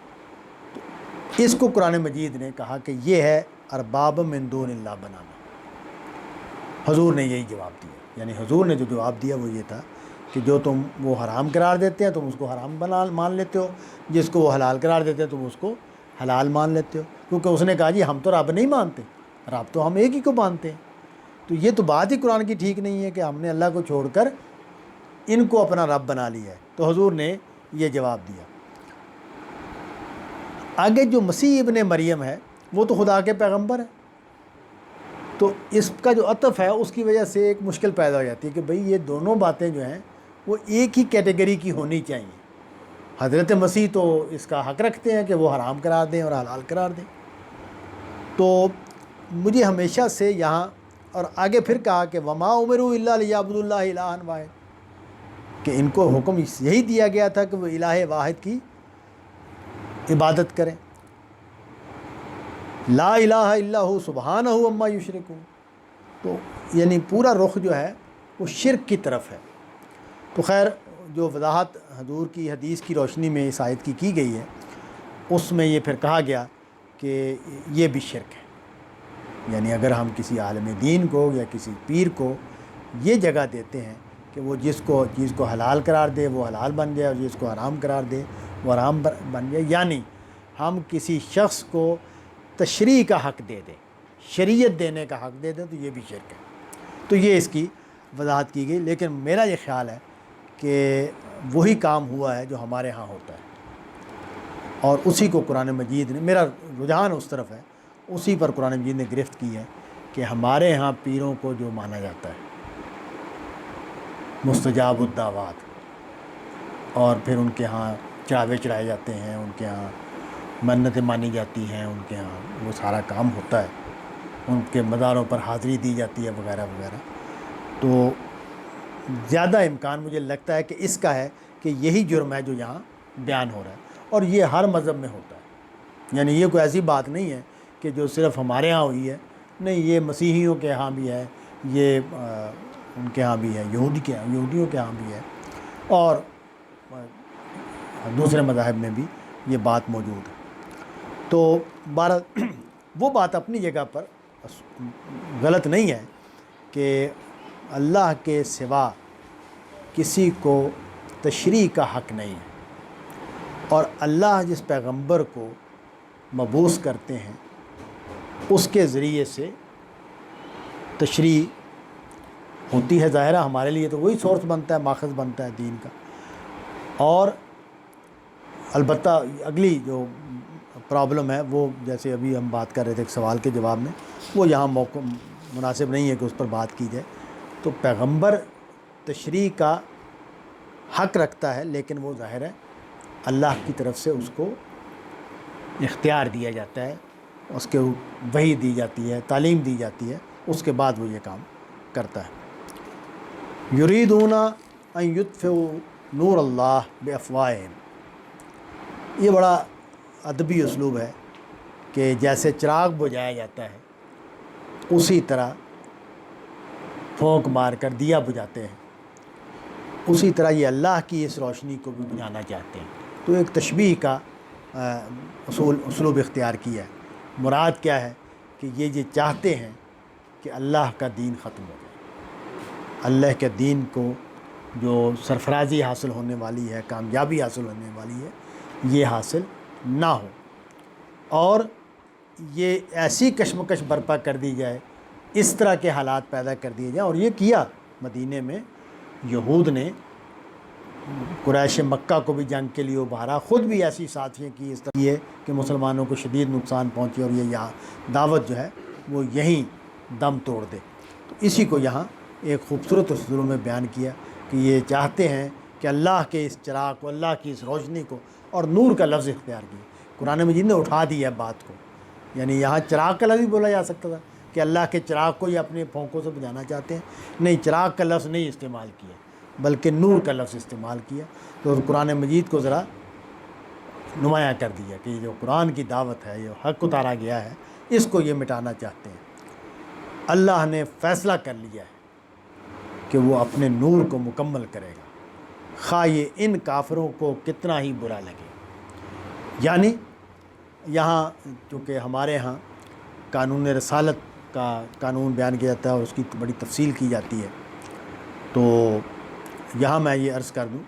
تو اس کو قرآن مجید نے کہا کہ یہ ہے ارباب من دون اللہ بنانا۔ حضور نے یہی جواب دیا، یعنی حضور نے جو جواب دیا وہ یہ تھا کہ جو تم وہ حرام قرار دیتے ہیں تم اس کو حرام مان لیتے ہو، جس کو وہ حلال قرار دیتے ہیں تم اس کو حلال مان لیتے ہو، کیونکہ اس نے کہا جی ہم تو رب نہیں مانتے، رب تو ہم ایک ہی کو مانتے ہیں۔ تو یہ تو بات ہی قرآن کی ٹھیک نہیں ہے کہ ہم نے اللہ کو چھوڑ کر ان کو اپنا رب بنا لیا ہے۔ تو حضور نے یہ جواب دیا۔ آگے جو مسیح ابن مریم ہے وہ تو خدا کے پیغمبر ہے، تو اس کا جو عطف ہے اس کی وجہ سے ایک مشکل پیدا ہو جاتی ہے کہ بھئی یہ دونوں باتیں جو ہیں وہ ایک ہی کیٹیگری کی ہونی چاہیے۔ حضرت مسیح تو اس کا حق رکھتے ہیں کہ وہ حرام قرار دیں اور حلال قرار دیں۔ تو مجھے ہمیشہ سے یہاں اور آگے پھر کہا کہ وما امروا الا لیعبدوا اللہ الہا واحد، کہ ان کو حکم یہی دیا گیا تھا کہ وہ الہ واحد کی عبادت کریں، لا الہ الا ہو سبحانہ عما یشرکون۔ تو یعنی پورا رخ جو ہے وہ شرک کی طرف ہے۔ تو خیر جو وضاحت حضور کی حدیث کی روشنی میں اس آیت کی گئی ہے، اس میں یہ پھر کہا گیا کہ یہ بھی شرک ہے۔ یعنی اگر ہم کسی عالم دین کو یا کسی پیر کو یہ جگہ دیتے ہیں کہ وہ جس کو چیز کو حلال قرار دے وہ حلال بن جائے، اور جس کو حرام قرار دے وہ حرام بن جائے، یعنی ہم کسی شخص کو تشریع کا حق دے دیں، شریعت دینے کا حق دے دیں، تو یہ بھی شرک ہے۔ تو یہ اس کی وضاحت کی گئی۔ لیکن میرا یہ خیال ہے کہ وہی کام ہوا ہے جو ہمارے ہاں ہوتا ہے، اور اسی کو قرآن مجید نے، میرا رجحان اس طرف ہے، اسی پر قرآن مجید نے گرفت کی ہے کہ ہمارے ہاں پیروں کو جو مانا جاتا ہے مستجاب الدعوات، اور پھر ان کے ہاں چڑھاوے چڑھائے جاتے ہیں، ان کے ہاں منتیں مانی جاتی ہیں، ان کے ہاں وہ سارا کام ہوتا ہے، ان کے مزاروں پر حاضری دی جاتی ہے وغیرہ وغیرہ۔ تو زیادہ امکان مجھے لگتا ہے کہ اس کا ہے کہ یہی جرم ہے جو یہاں بیان ہو رہا ہے، اور یہ ہر مذہب میں ہوتا ہے۔ یعنی یہ کوئی ایسی بات نہیں ہے کہ جو صرف ہمارے ہاں ہوئی ہے، نہیں، یہ مسیحیوں کے ہاں بھی ہے، یہ ان کے ہاں بھی ہے، یہودیوں کے ہاں بھی ہے، اور دوسرے مذاہب میں بھی یہ بات موجود ہے۔ تو وہ بات اپنی جگہ پر غلط نہیں ہے کہ اللہ کے سوا کسی کو تشریع کا حق نہیں ہے، اور اللہ جس پیغمبر کو مبعوث کرتے ہیں اس کے ذریعے سے تشریع ہوتی ہے۔ ظاہرہ ہمارے لیے تو وہی سورس بنتا ہے، ماخذ بنتا ہے دین کا۔ اور البتہ اگلی جو پرابلم ہے وہ، جیسے ابھی ہم بات کر رہے تھے ایک سوال کے جواب میں، وہ یہاں موقع مناسب نہیں ہے کہ اس پر بات کی جائے۔ تو پیغمبر تشریع کا حق رکھتا ہے، لیکن وہ ظاہر ہے اللہ کی طرف سے اس کو اختیار دیا جاتا ہے، اس کے وحی دی جاتی ہے، تعلیم دی جاتی ہے، اس کے بعد وہ یہ کام کرتا ہے۔ یریدون ان یطفئوا نور اللہ بافواہہم، یہ بڑا ادبی اسلوب ہے کہ جیسے چراغ بجھایا جاتا ہے اسی طرح پھونک مار کر دیا بجھاتے ہیں، اسی طرح یہ اللہ کی اس روشنی کو بھی بجھانا چاہتے ہیں۔ تو ایک تشبیہ کا اسلوب اختیار کیا ہے۔ مراد کیا ہے کہ یہ چاہتے ہیں کہ اللہ کا دین ختم ہو جائے، اللہ کے دین کو جو سرفرازی حاصل ہونے والی ہے، کامیابی حاصل ہونے والی ہے، یہ حاصل نہ ہو، اور یہ ایسی کشمکش برپا کر دی جائے، اس طرح کے حالات پیدا کر دیے جائیں۔ اور یہ کیا مدینے میں یہود نے، قریش مکہ کو بھی جنگ کے لیے ابھارا، خود بھی ایسی سازشیں کی اس طرح یہ کہ مسلمانوں کو شدید نقصان پہنچے، اور یہ یہاں دعوت جو ہے وہ یہیں دم توڑ دے۔ تو اسی کو یہاں ایک خوبصورت اسلوب میں بیان کیا کہ یہ چاہتے ہیں کہ اللہ کے اس چراغ کو، اللہ کی اس روشنی کو، اور نور کا لفظ اختیار کیا، قرآن مجید نے اٹھا دیا بات کو۔ یعنی یہاں چراغ کا لفظ بھی بولا جا سکتا تھا کہ اللہ کے چراغ کو یہ اپنے پھونکوں سے بجھانا چاہتے ہیں، نہیں، چراغ کا لفظ نہیں استعمال کیا بلکہ نور کا لفظ استعمال کیا۔ تو قرآن مجید کو ذرا نمایاں کر دیا کہ یہ جو قرآن کی دعوت ہے، یہ حق اتارا گیا ہے، اس کو یہ مٹانا چاہتے ہیں۔ اللہ نے فیصلہ کر لیا ہے کہ وہ اپنے نور کو مکمل کرے گا، خواہ یہ ان کافروں کو کتنا ہی برا لگے۔ یعنی یہاں چونکہ ہمارے ہاں قانون رسالت کا قانون بیان کیا جاتا ہے اور اس کی بڑی تفصیل کی جاتی ہے، تو یہاں میں یہ عرض کر دوں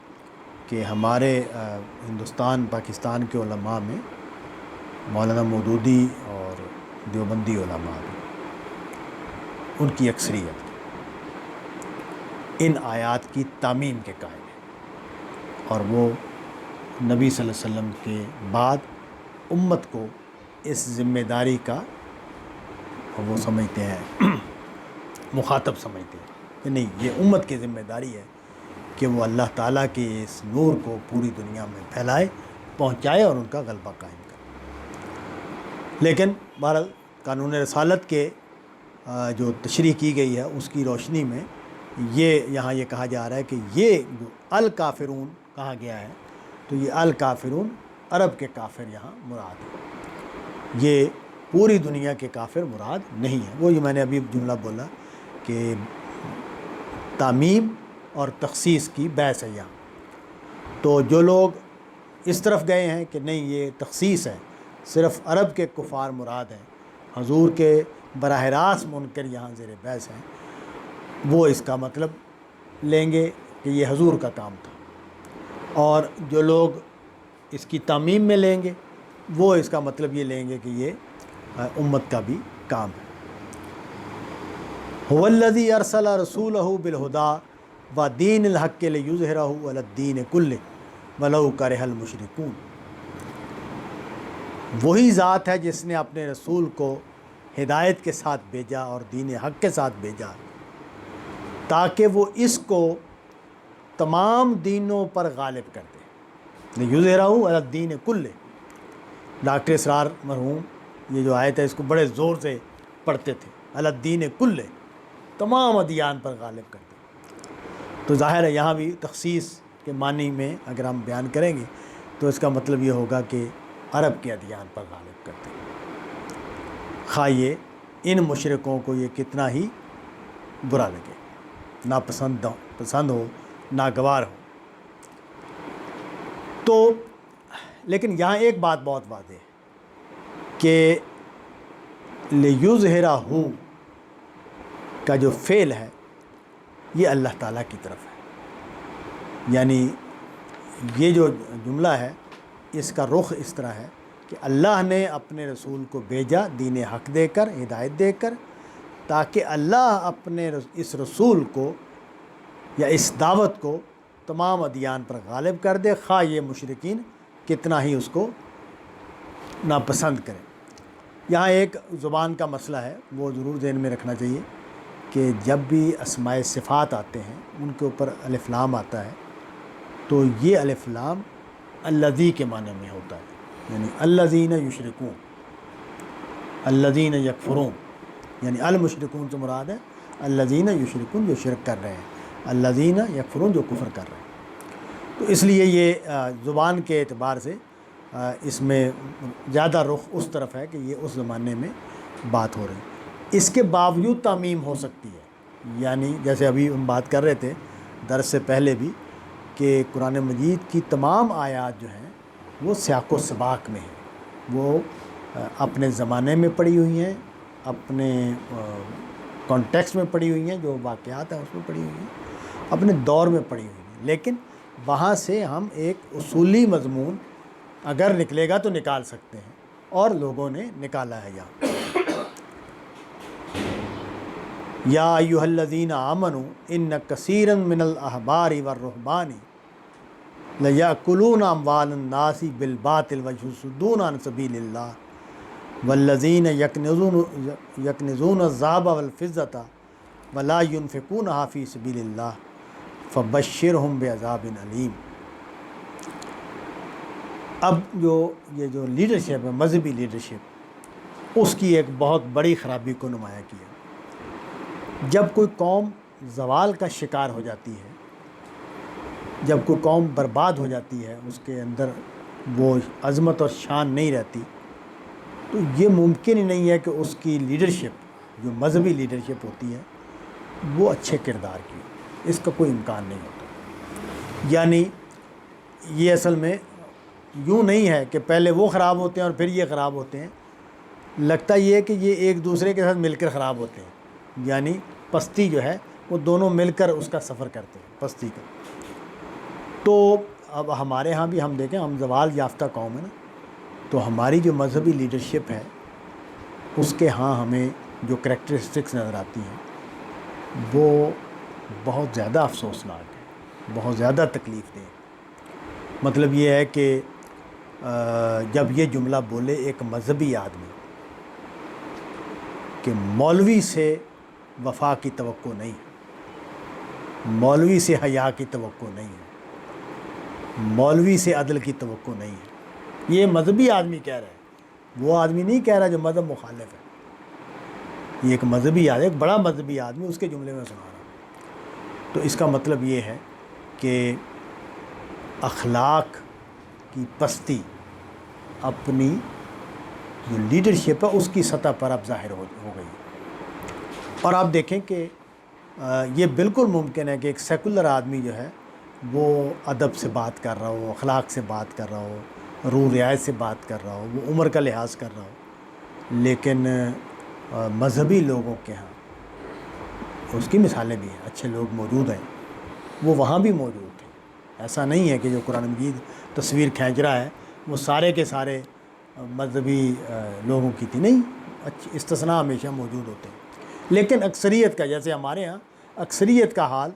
کہ ہمارے ہندوستان پاکستان کے علماء میں مولانا مودودی اور دیوبندی علماء بھی، ان کی اکثریت ان آیات کی تعمیم کے قائل ہیں، اور وہ نبی صلی اللہ علیہ وسلم کے بعد امت کو اس ذمہ داری کا وہ سمجھتے ہیں، مخاطب سمجھتے ہیں کہ نہیں، یہ امت کی ذمہ داری ہے کہ وہ اللہ تعالیٰ کے اس نور کو پوری دنیا میں پھیلائے، پہنچائے اور ان کا غلبہ قائم کرے۔ لیکن بہرحال قانون رسالت کے جو تشریح کی گئی ہے اس کی روشنی میں یہ یہاں یہ کہا جا رہا ہے کہ یہ جو الکافرون کہا گیا ہے، تو یہ الکافرون عرب کے کافر یہاں مراد ہے، یہ پوری دنیا کے کافر مراد نہیں ہے۔ وہ جو میں نے ابھی جملہ بولا کہ تعمیم اور تخصیص کی بحث ہے یہاں۔ تو جو لوگ اس طرف گئے ہیں کہ نہیں یہ تخصیص ہے، صرف عرب کے کفار مراد ہیں، حضور کے براہ راست منکر یہاں زیر بحث ہیں، وہ اس کا مطلب لیں گے کہ یہ حضور کا کام تھا، اور جو لوگ اس کی تعمیم میں لیں گے وہ اس کا مطلب یہ لیں گے کہ یہ امت کا بھی کام ہے۔ هو الذی ارسل رسولہ بالہدی ودین الحق لیظہرہ علی الدین کلہ ولو کرہ المشرکون۔ وہی ذات ہے جس نے اپنے رسول کو ہدایت کے ساتھ بھیجا اور دین حق کے ساتھ بھیجا تاکہ وہ اس کو تمام دینوں پر غالب کر دے۔ لیظہرہ علی الدین کلہ۔ ڈاکٹر اسرار مرحوم یہ جو آیت ہے اس کو بڑے زور سے پڑھتے تھے، علی الدین کلہ، تمام ادیان پر غالب کر دے۔ تو ظاہر ہے یہاں بھی تخصیص کے معنی میں اگر ہم بیان کریں گے تو اس کا مطلب یہ ہوگا کہ عرب کے ادیان پر غالب کر دے، خواہ یہ ان مشرکوں کو یہ کتنا ہی برا لگے، پسند ہو، ناگوار ہو۔ تو لیکن یہاں ایک بات بہت واضح ہے کہ لیظہرہ کا جو فعل ہے یہ اللہ تعالیٰ کی طرف ہے، یعنی یہ جو جملہ ہے اس کا رخ اس طرح ہے کہ اللہ نے اپنے رسول کو بھیجا دین حق دے کر، ہدایت دے کر، تاکہ اللہ اپنے اس رسول کو یا اس دعوت کو تمام ادیان پر غالب کر دے، خواہ یہ مشرکین کتنا ہی اس کو ناپسند کریں۔ یہاں ایک زبان کا مسئلہ ہے، وہ ضرور ذہن میں رکھنا چاہیے کہ جب بھی اسماء صفات آتے ہیں ان کے اوپر الف لام آتا ہے تو یہ الف لام الذی کے معنی میں ہوتا ہے، یعنی الذین یشرکون، الذین یکفرون، یعنی المشرکون سے مراد ہے الذین یشرکون جو شرک کر رہے ہیں، الذین یکفرون جو کفر کر رہے ہیں۔ تو اس لیے یہ زبان کے اعتبار سے اس میں زیادہ رخ اس طرف ہے کہ یہ اس زمانے میں بات ہو رہی ہے۔ اس کے باوجود تعمیم ہو سکتی ہے، یعنی جیسے ابھی ہم بات کر رہے تھے درس سے پہلے بھی کہ قرآن مجید کی تمام آیات جو ہیں وہ سیاق و سباق میں ہیں، وہ اپنے زمانے میں پڑھی ہوئی ہیں، اپنے کانٹیکسٹ میں پڑھی ہوئی ہیں، جو واقعات ہیں اس میں پڑھی ہوئی ہیں، اپنے دور میں پڑھی ہوئی ہیں، لیکن وہاں سے ہم ایک اصولی مضمون اگر نکلے گا تو نکال سکتے ہیں، اور لوگوں نے نکالا ہے یہاں۔ یا ایھا الذین آمنوا ان کثیرا من الاحبار والرہبان لیأکلون اموال الناس بالباطل ویصدون عن سبیل اللہ والذین یکنزون الذہب والفضة ولا ينفقونها فی سبیل اللہ فبشرہم بعذاب علیم۔ اب یہ جو لیڈرشپ ہے، مذہبی لیڈرشپ، اس کی ایک بہت بڑی خرابی کو نمایاں کیا۔ جب کوئی قوم زوال کا شکار ہو جاتی ہے، جب کوئی قوم برباد ہو جاتی ہے، اس کے اندر وہ عظمت اور شان نہیں رہتی، تو یہ ممکن ہی نہیں ہے کہ اس کی لیڈرشپ جو مذہبی لیڈرشپ ہوتی ہے وہ اچھے کردار کی ہو، اس کا کوئی امکان نہیں ہوتا۔ یعنی یہ اصل میں یوں نہیں ہے کہ پہلے وہ خراب ہوتے ہیں اور پھر یہ خراب ہوتے ہیں، لگتا یہ ہے کہ یہ ایک دوسرے کے ساتھ مل کر خراب ہوتے ہیں، یعنی پستی جو ہے وہ دونوں مل کر اس کا سفر کرتے ہیں پستی کا۔ تو اب ہمارے ہاں بھی ہم دیکھیں، ہم زوال یافتہ قوم ہے نا، تو ہماری جو مذہبی لیڈرشپ ہے اس کے ہاں ہمیں جو کریکٹرسٹکس نظر آتی ہیں وہ بہت زیادہ افسوسناک ہے، بہت زیادہ تکلیف دہ۔ مطلب یہ ہے کہ جب یہ جملہ بولے ایک مذہبی آدمی کہ مولوی سے وفا کی توقع نہیں ہے، مولوی سے حیا کی توقع نہیں ہے، مولوی سے عدل کی توقع نہیں ہے، یہ مذہبی آدمی کہہ رہا ہے، وہ آدمی نہیں کہہ رہا جو مذہب مخالف ہے، یہ ایک مذہبی آدمی، ایک بڑا مذہبی آدمی اس کے جملے میں سنا رہا۔ تو اس کا مطلب یہ ہے کہ اخلاق کی پستی اپنی جو لیڈرشپ ہے اس کی سطح پر اب ظاہر ہو گئی۔ اور آپ دیکھیں کہ یہ بالکل ممکن ہے کہ ایک سیکولر آدمی جو ہے وہ ادب سے بات کر رہا ہو، اخلاق سے بات کر رہا ہو، روح رعایت سے بات کر رہا ہو، وہ عمر کا لحاظ کر رہا ہو، لیکن مذہبی لوگوں کے ہاں اس کی مثالیں بھی ہیں، اچھے لوگ موجود ہیں، وہ وہاں بھی موجود تھے۔ ایسا نہیں ہے کہ جو قرآن مجید تصویر کھینچ رہا ہے وہ سارے کے سارے مذہبی لوگوں کی تھی، نہیں، استثناء ہمیشہ موجود ہوتے ہیں، لیکن اکثریت کا، جیسے ہمارے ہاں اکثریت کا حال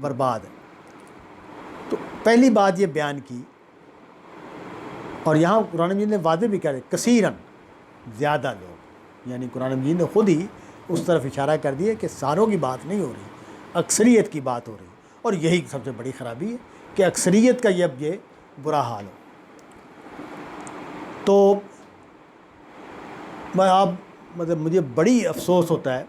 برباد ہے۔ تو پہلی بات یہ بیان کی، اور یہاں قرآن مجید نے واضح بھی کرے کثیراً، زیادہ لوگ، یعنی قرآن مجید نے خود ہی اس طرف اشارہ کر دیا کہ ساروں کی بات نہیں ہو رہی، اکثریت کی بات ہو رہی، اور یہی سب سے بڑی خرابی ہے کہ اکثریت کا یہ برا حال ہو۔ تو مطلب مجھے بڑی افسوس ہوتا ہے،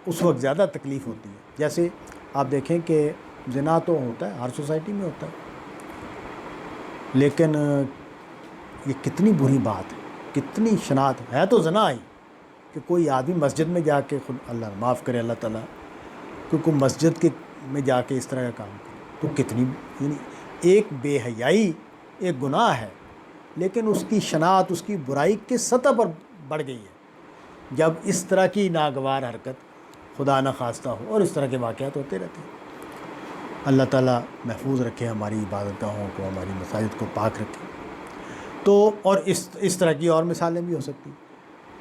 اس وقت زیادہ تکلیف ہوتی ہے۔ جیسے آپ دیکھیں کہ زنا تو ہوتا ہے، ہر سوسائٹی میں ہوتا ہے، لیکن یہ کتنی بری بات ہے، کتنی شناعت ہے۔ تو زنا ہی کہ کوئی آدمی مسجد میں جا کے، خود اللہ معاف کرے اللہ تعالیٰ، کہ کوئی مسجد میں جا کے اس طرح کا کام کرے، تو کتنی، یعنی ایک بے حیائی ایک گناہ ہے، لیکن اس کی شناعت، اس کی برائی کس سطح پر بڑھ گئی ہے جب اس طرح کی ناگوار حرکت خدا نہ خواستہ ہو، اور اس طرح کے واقعات ہوتے رہتے ہیں۔ اللہ تعالیٰ محفوظ رکھے ہماری عبادت گاہوں کو، ہماری مساجد کو پاک رکھے۔ تو اور اس طرح کی اور مثالیں بھی ہو سکتی۔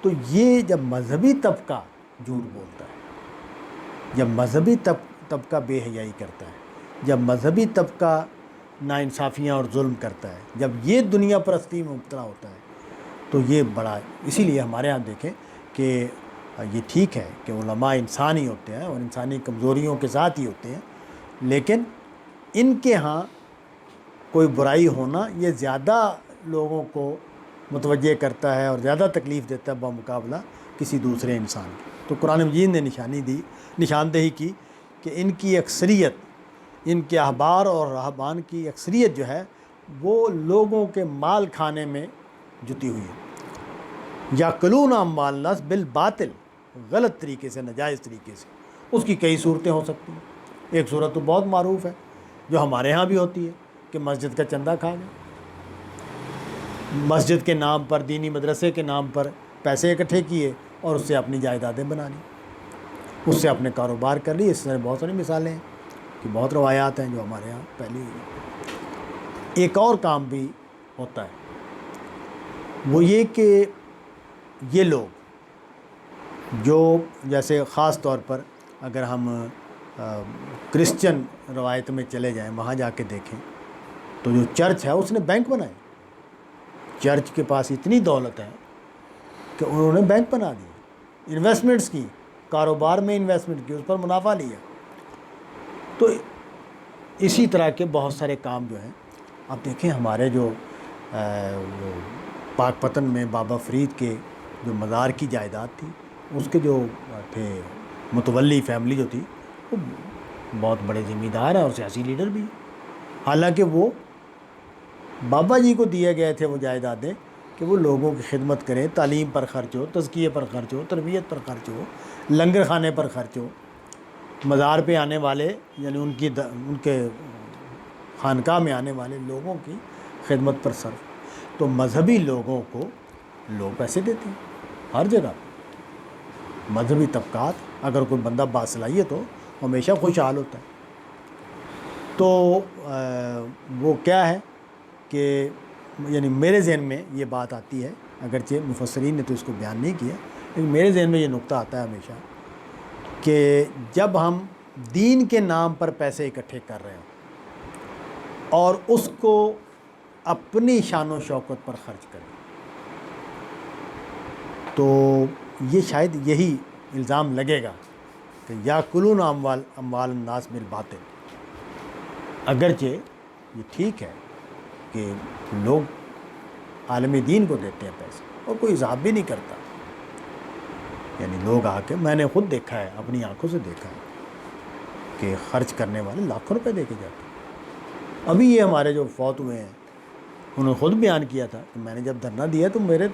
تو یہ جب مذہبی طبقہ جھوٹ بولتا ہے، جب مذہبی طبقہ بے حیائی کرتا ہے، جب مذہبی طبقہ ناانصافیاں اور ظلم کرتا ہے، جب یہ دنیا پرستی میں مبتلا ہوتا ہے، تو یہ بڑا، اسی لیے ہمارے ہاں دیکھیں کہ یہ ٹھیک ہے کہ علماء انسان ہی ہوتے ہیں اور انسانی کمزوریوں کے ساتھ ہی ہوتے ہیں، لیکن ان کے ہاں کوئی برائی ہونا یہ زیادہ لوگوں کو متوجہ کرتا ہے اور زیادہ تکلیف دیتا ہے بمقابلہ کسی دوسرے انسان کے۔ تو قرآن مجید نے نشاندہی کی کہ ان کی اکثریت، ان کے احبار اور راہبان کی اکثریت جو ہے وہ لوگوں کے مال کھانے میں جتی ہوئی ہے، یاکلون اموال الناس بالباطل، غلط طریقے سے، ناجائز طریقے سے۔ اس کی کئی صورتیں ہو سکتی ہیں۔ ایک صورت تو بہت معروف ہے جو ہمارے ہاں بھی ہوتی ہے کہ مسجد کا چندہ کھا گئے، مسجد کے نام پر، دینی مدرسے کے نام پر پیسے اکٹھے کیے اور اس سے اپنی جائیدادیں بنا لی، اس سے اپنے کاروبار کر لی۔ اس طرح بہت ساری مثالیں ہیں کہ بہت روایات ہیں جو ہمارے ہاں پہلی ہوئی۔ ایک اور کام بھی ہوتا ہے، وہ یہ کہ یہ لوگ جو، جیسے خاص طور پر اگر ہم کرسچن روایت میں چلے جائیں، وہاں جا کے دیکھیں تو جو چرچ ہے اس نے بینک بنائے، چرچ کے پاس اتنی دولت ہے کہ انہوں نے بینک بنا دی، انویسٹمنٹس کی، کاروبار میں انویسٹمنٹ کی، اس پر منافع لیا۔ تو اسی طرح کے بہت سارے کام جو ہیں، آپ دیکھیں ہمارے جو پاک پتن میں بابا فرید کے جو مزار کی جائیداد تھی، اس کے جو تھے متولی فیملی جو تھی، وہ بہت بڑے ذمہ دار ہیں اور سیاسی لیڈر بھی، حالانکہ وہ بابا جی کو دیے گئے تھے وہ جائیدادیں کہ وہ لوگوں کی خدمت کریں، تعلیم پر خرچ ہو، تزکیے پر خرچ ہو، تربیت پر خرچ ہو، لنگر خانے پر خرچ ہو، مزار پہ آنے والے، یعنی ان کے خانقاہ میں آنے والے لوگوں کی خدمت پر صرف۔ تو مذہبی لوگوں کو لوگ پیسے دیتے ہیں ہر جگہ، مذہبی طبقات، اگر کوئی بندہ باصلاحیت ہو ہمیشہ خوشحال ہوتا ہے۔ تو وہ کیا ہے کہ، یعنی میرے ذہن میں یہ بات آتی ہے، اگرچہ مفسرین نے تو اس کو بیان نہیں کیا، لیکن میرے ذہن میں یہ نقطہ آتا ہے ہمیشہ کہ جب ہم دین کے نام پر پیسے اکٹھے کر رہے ہوں اور اس کو اپنی شان و شوکت پر خرچ کریں، تو یہ شاید یہی الزام لگے گا کہ یاکلون اموال الناس بالباطل۔ اگرچہ یہ ٹھیک ہے کہ لوگ عالم دین کو دیتے ہیں پیسے اور کوئی حساب بھی نہیں کرتا، یعنی لوگ آ کے، میں نے خود دیکھا ہے، اپنی آنکھوں سے دیکھا ہے کہ خرچ کرنے والے لاکھوں روپے دے کے جاتے ہیں۔ ابھی یہ ہمارے جو فوت ہوئے ہیں انہوں نے خود بیان کیا تھا کہ میں نے جب دھرنا دیا تو میرے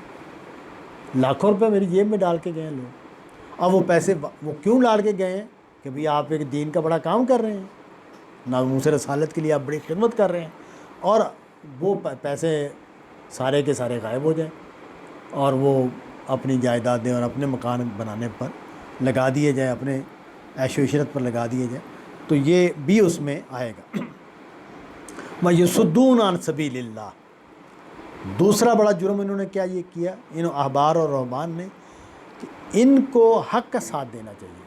لاکھوں روپے میری جیب میں ڈال کے گئے ہیں لوگ۔ اب وہ پیسے وہ کیوں ڈال کے گئے ہیں کہ بھئی آپ ایک دین کا بڑا کام کر رہے ہیں، ناموس رسالت کے لیے آپ بڑی خدمت کر رہے ہیں، اور وہ پیسے سارے کے سارے غائب ہو جائیں اور وہ اپنی جائیدادیں اور اپنے مکان بنانے پر لگا دیے جائیں، اپنے عیش و عشرت پر لگا دیے جائیں، تو یہ بھی اس میں آئے گا۔ وَيَصُدُّونَ عَن سَبِيلِ اللَّهِ، دوسرا بڑا جرم انہوں نے کیا یہ کیا، ان احبار اور رہبان نے، کہ ان کو حق کا ساتھ دینا چاہیے،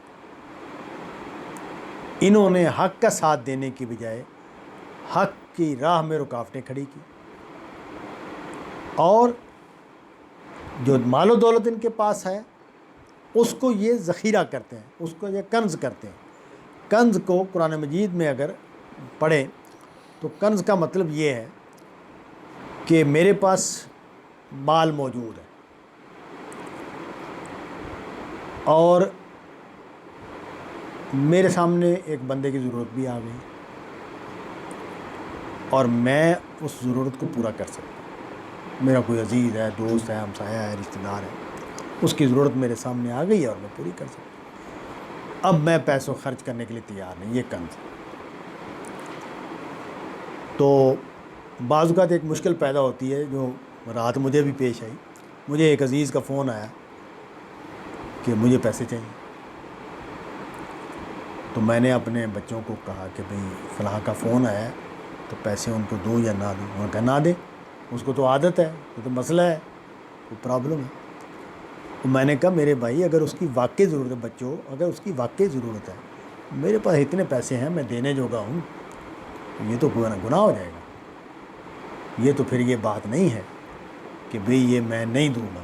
انہوں نے حق کا ساتھ دینے کی بجائے حق کی راہ میں رکاوٹیں کھڑی کی، اور جو مال و دولت ان کے پاس ہے اس کو یہ ذخیرہ کرتے ہیں، اس کو یہ کنز کرتے ہیں۔ کنز کو قرآن مجید میں اگر پڑھیں تو کنز کا مطلب یہ ہے کہ میرے پاس مال موجود ہے اور میرے سامنے ایک بندے کی ضرورت بھی آ گئی اور میں اس ضرورت کو پورا کر سکتا ہوں، میرا کوئی عزیز ہے، دوست ہے، ہمسایہ ہے، رشتہ دار ہے، اس کی ضرورت میرے سامنے آ گئی ہے اور میں پوری کر سکتا ہوں، اب میں پیسوں خرچ کرنے کے لیے تیار نہیں، یہ کنز ہے۔ تو بعض اوقات ایک مشکل پیدا ہوتی ہے جو رات مجھے بھی پیش آئی، مجھے ایک عزیز کا فون آیا کہ مجھے پیسے چاہیے، تو میں نے اپنے بچوں کو کہا کہ بھئی فلاں کا فون آیا ہے تو پیسے ان کو دوں یا نہ دوں، انہوں نے کہا نہ دے، اس کو تو عادت ہے، وہ تو مسئلہ ہے، کوئی پرابلم ہے۔ تو میں نے کہا میرے بھائی اگر اس کی واقعی ضرورت ہے، بچوں اگر اس کی واقعی ضرورت ہے، میرے پاس اتنے پیسے ہیں، میں دینے جوگا ہوں، یہ تو گناہ ہو جائے گا، یہ تو پھر یہ بات نہیں ہے کہ بھئی یہ میں نہیں دوں گا۔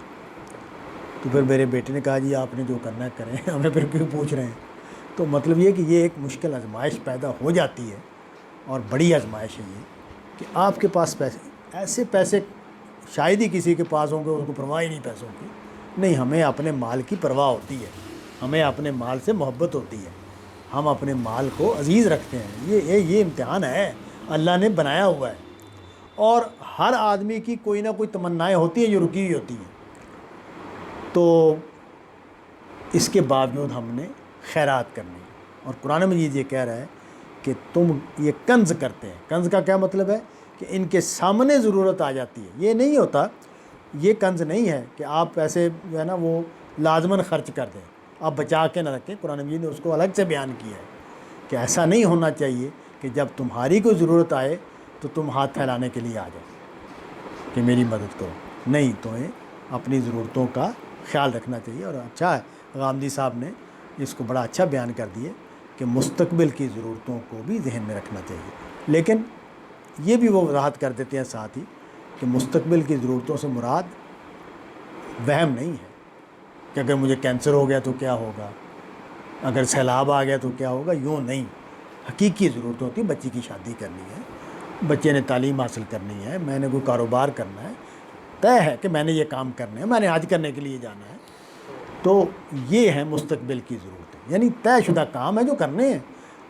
تو پھر میرے بیٹے نے کہا جی آپ نے جو کرنا ہے کریں، ہمیں پھر کیوں پوچھ رہے ہیں؟ تو مطلب یہ کہ یہ ایک مشکل آزمائش پیدا ہو جاتی ہے، اور بڑی آزمائش ہے یہ کہ آپ کے پاس پیسے، ایسے پیسے شاید ہی کسی کے پاس ہوں گے اس کو پرواہ ہی نہیں پیسوں کی، نہیں، ہمیں اپنے مال کی پرواہ ہوتی ہے، ہمیں اپنے مال سے محبت ہوتی ہے، ہم اپنے مال کو عزیز رکھتے ہیں، یہ امتحان ہے اللہ نے بنایا ہوا ہے، اور ہر آدمی کی کوئی نہ کوئی تمنائیں ہوتی ہیں جو رکی ہوئی ہوتی ہیں، تو اس کے باوجود ہم نے خیرات کرنی ہے، اور قرآن مجید یہ کہہ رہا ہے کہ تم یہ کنز کرتے ہیں۔ کنز کا کیا مطلب ہے کہ ان کے سامنے ضرورت آ جاتی ہے، یہ نہیں ہوتا، یہ کنز نہیں ہے کہ آپ پیسے جو ہے نا وہ لازماً خرچ کر دیں، آپ بچا کے نہ رکھیں، قرآن مجید نے اس کو الگ سے بیان کیا ہے کہ ایسا نہیں ہونا چاہیے کہ جب تمہاری کوئی ضرورت آئے تو تم ہاتھ پھیلانے کے لیے آ جاؤ کہ میری مدد کرو، نہیں، تمہیں اپنی ضرورتوں کا خیال رکھنا چاہیے۔ اور اچھا ہے غامدی صاحب نے اس کو بڑا اچھا بیان کر دیے کہ مستقبل کی ضرورتوں کو بھی ذہن میں رکھنا چاہیے، لیکن یہ بھی وہ وضاحت کر دیتے ہیں ساتھ ہی کہ مستقبل کی ضرورتوں سے مراد وہم نہیں ہے کہ اگر مجھے کینسر ہو گیا تو کیا ہوگا، اگر سیلاب آ گیا تو کیا ہوگا، یوں نہیں، حقیقی ضرورت ہوتی ہے، بچی کی شادی کرنی ہے، بچے نے تعلیم حاصل کرنی ہے، میں نے کوئی کاروبار کرنا ہے، طے ہے کہ میں نے یہ کام کرنے ہیں، میں نے حج کرنے کے لیے جانا ہے، تو یہ ہے مستقبل کی ضرورتیں، یعنی طے شدہ کام ہے جو کرنے ہیں،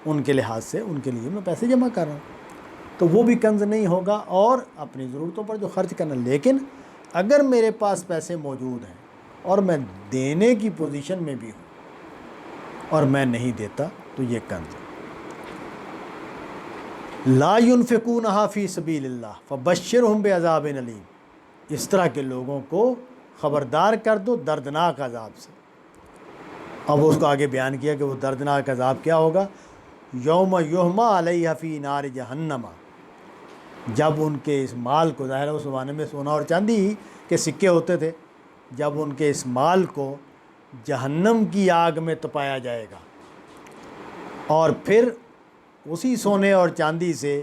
ان کے لحاظ سے ان کے لیے میں پیسے جمع کر رہا ہوں، تو وہ بھی کنز نہیں ہوگا، اور اپنی ضرورتوں پر جو خرچ کرنا۔ لیکن اگر میرے پاس پیسے موجود ہیں اور میں دینے کی پوزیشن میں بھی ہوں اور میں نہیں دیتا تو یہ کنز ہے۔ لا ينفقونها فی سبیل اللہ فبشرہم بعذاب علیم، اس طرح کے لوگوں کو خبردار کر دو دردناک عذاب سے۔ اب اس کو آگے بیان کیا کہ وہ دردناک عذاب کیا ہوگا، یوم یحمى علیہ فی نار جہنم، جب ان کے اس مال کو، ظاہر ہے اس زمانے میں سونا اور چاندی ہی کے سکے ہوتے تھے، جب ان کے اس مال کو جہنم کی آگ میں تپایا جائے گا، اور پھر اسی سونے اور چاندی سے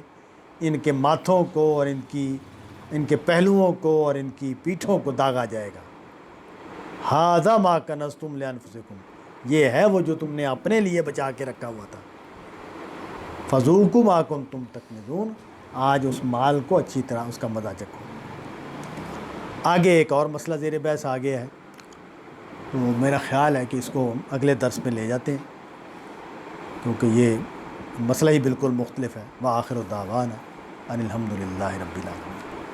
ان کے ماتھوں کو اور ان کے پہلوؤں کو اور ان کی پیٹھوں کو داغا جائے گا۔ ھذا ما کنزتم لانفسکم، یہ ہے وہ جو تم نے اپنے لیے بچا کے رکھا ہوا تھا، فذوقوا ما کنتم تکنزون، آج اس مال کو اچھی طرح اس کا مزہ چکھو۔ آگے ایک اور مسئلہ زیر بحث آگے ہے، تو میرا خیال ہے کہ اس کو اگلے درس میں لے جاتے ہیں، کیونکہ یہ مسئلہ ہی بالکل مختلف ہے۔ وآخر دعوانا ان الحمد للہ رب العالمین۔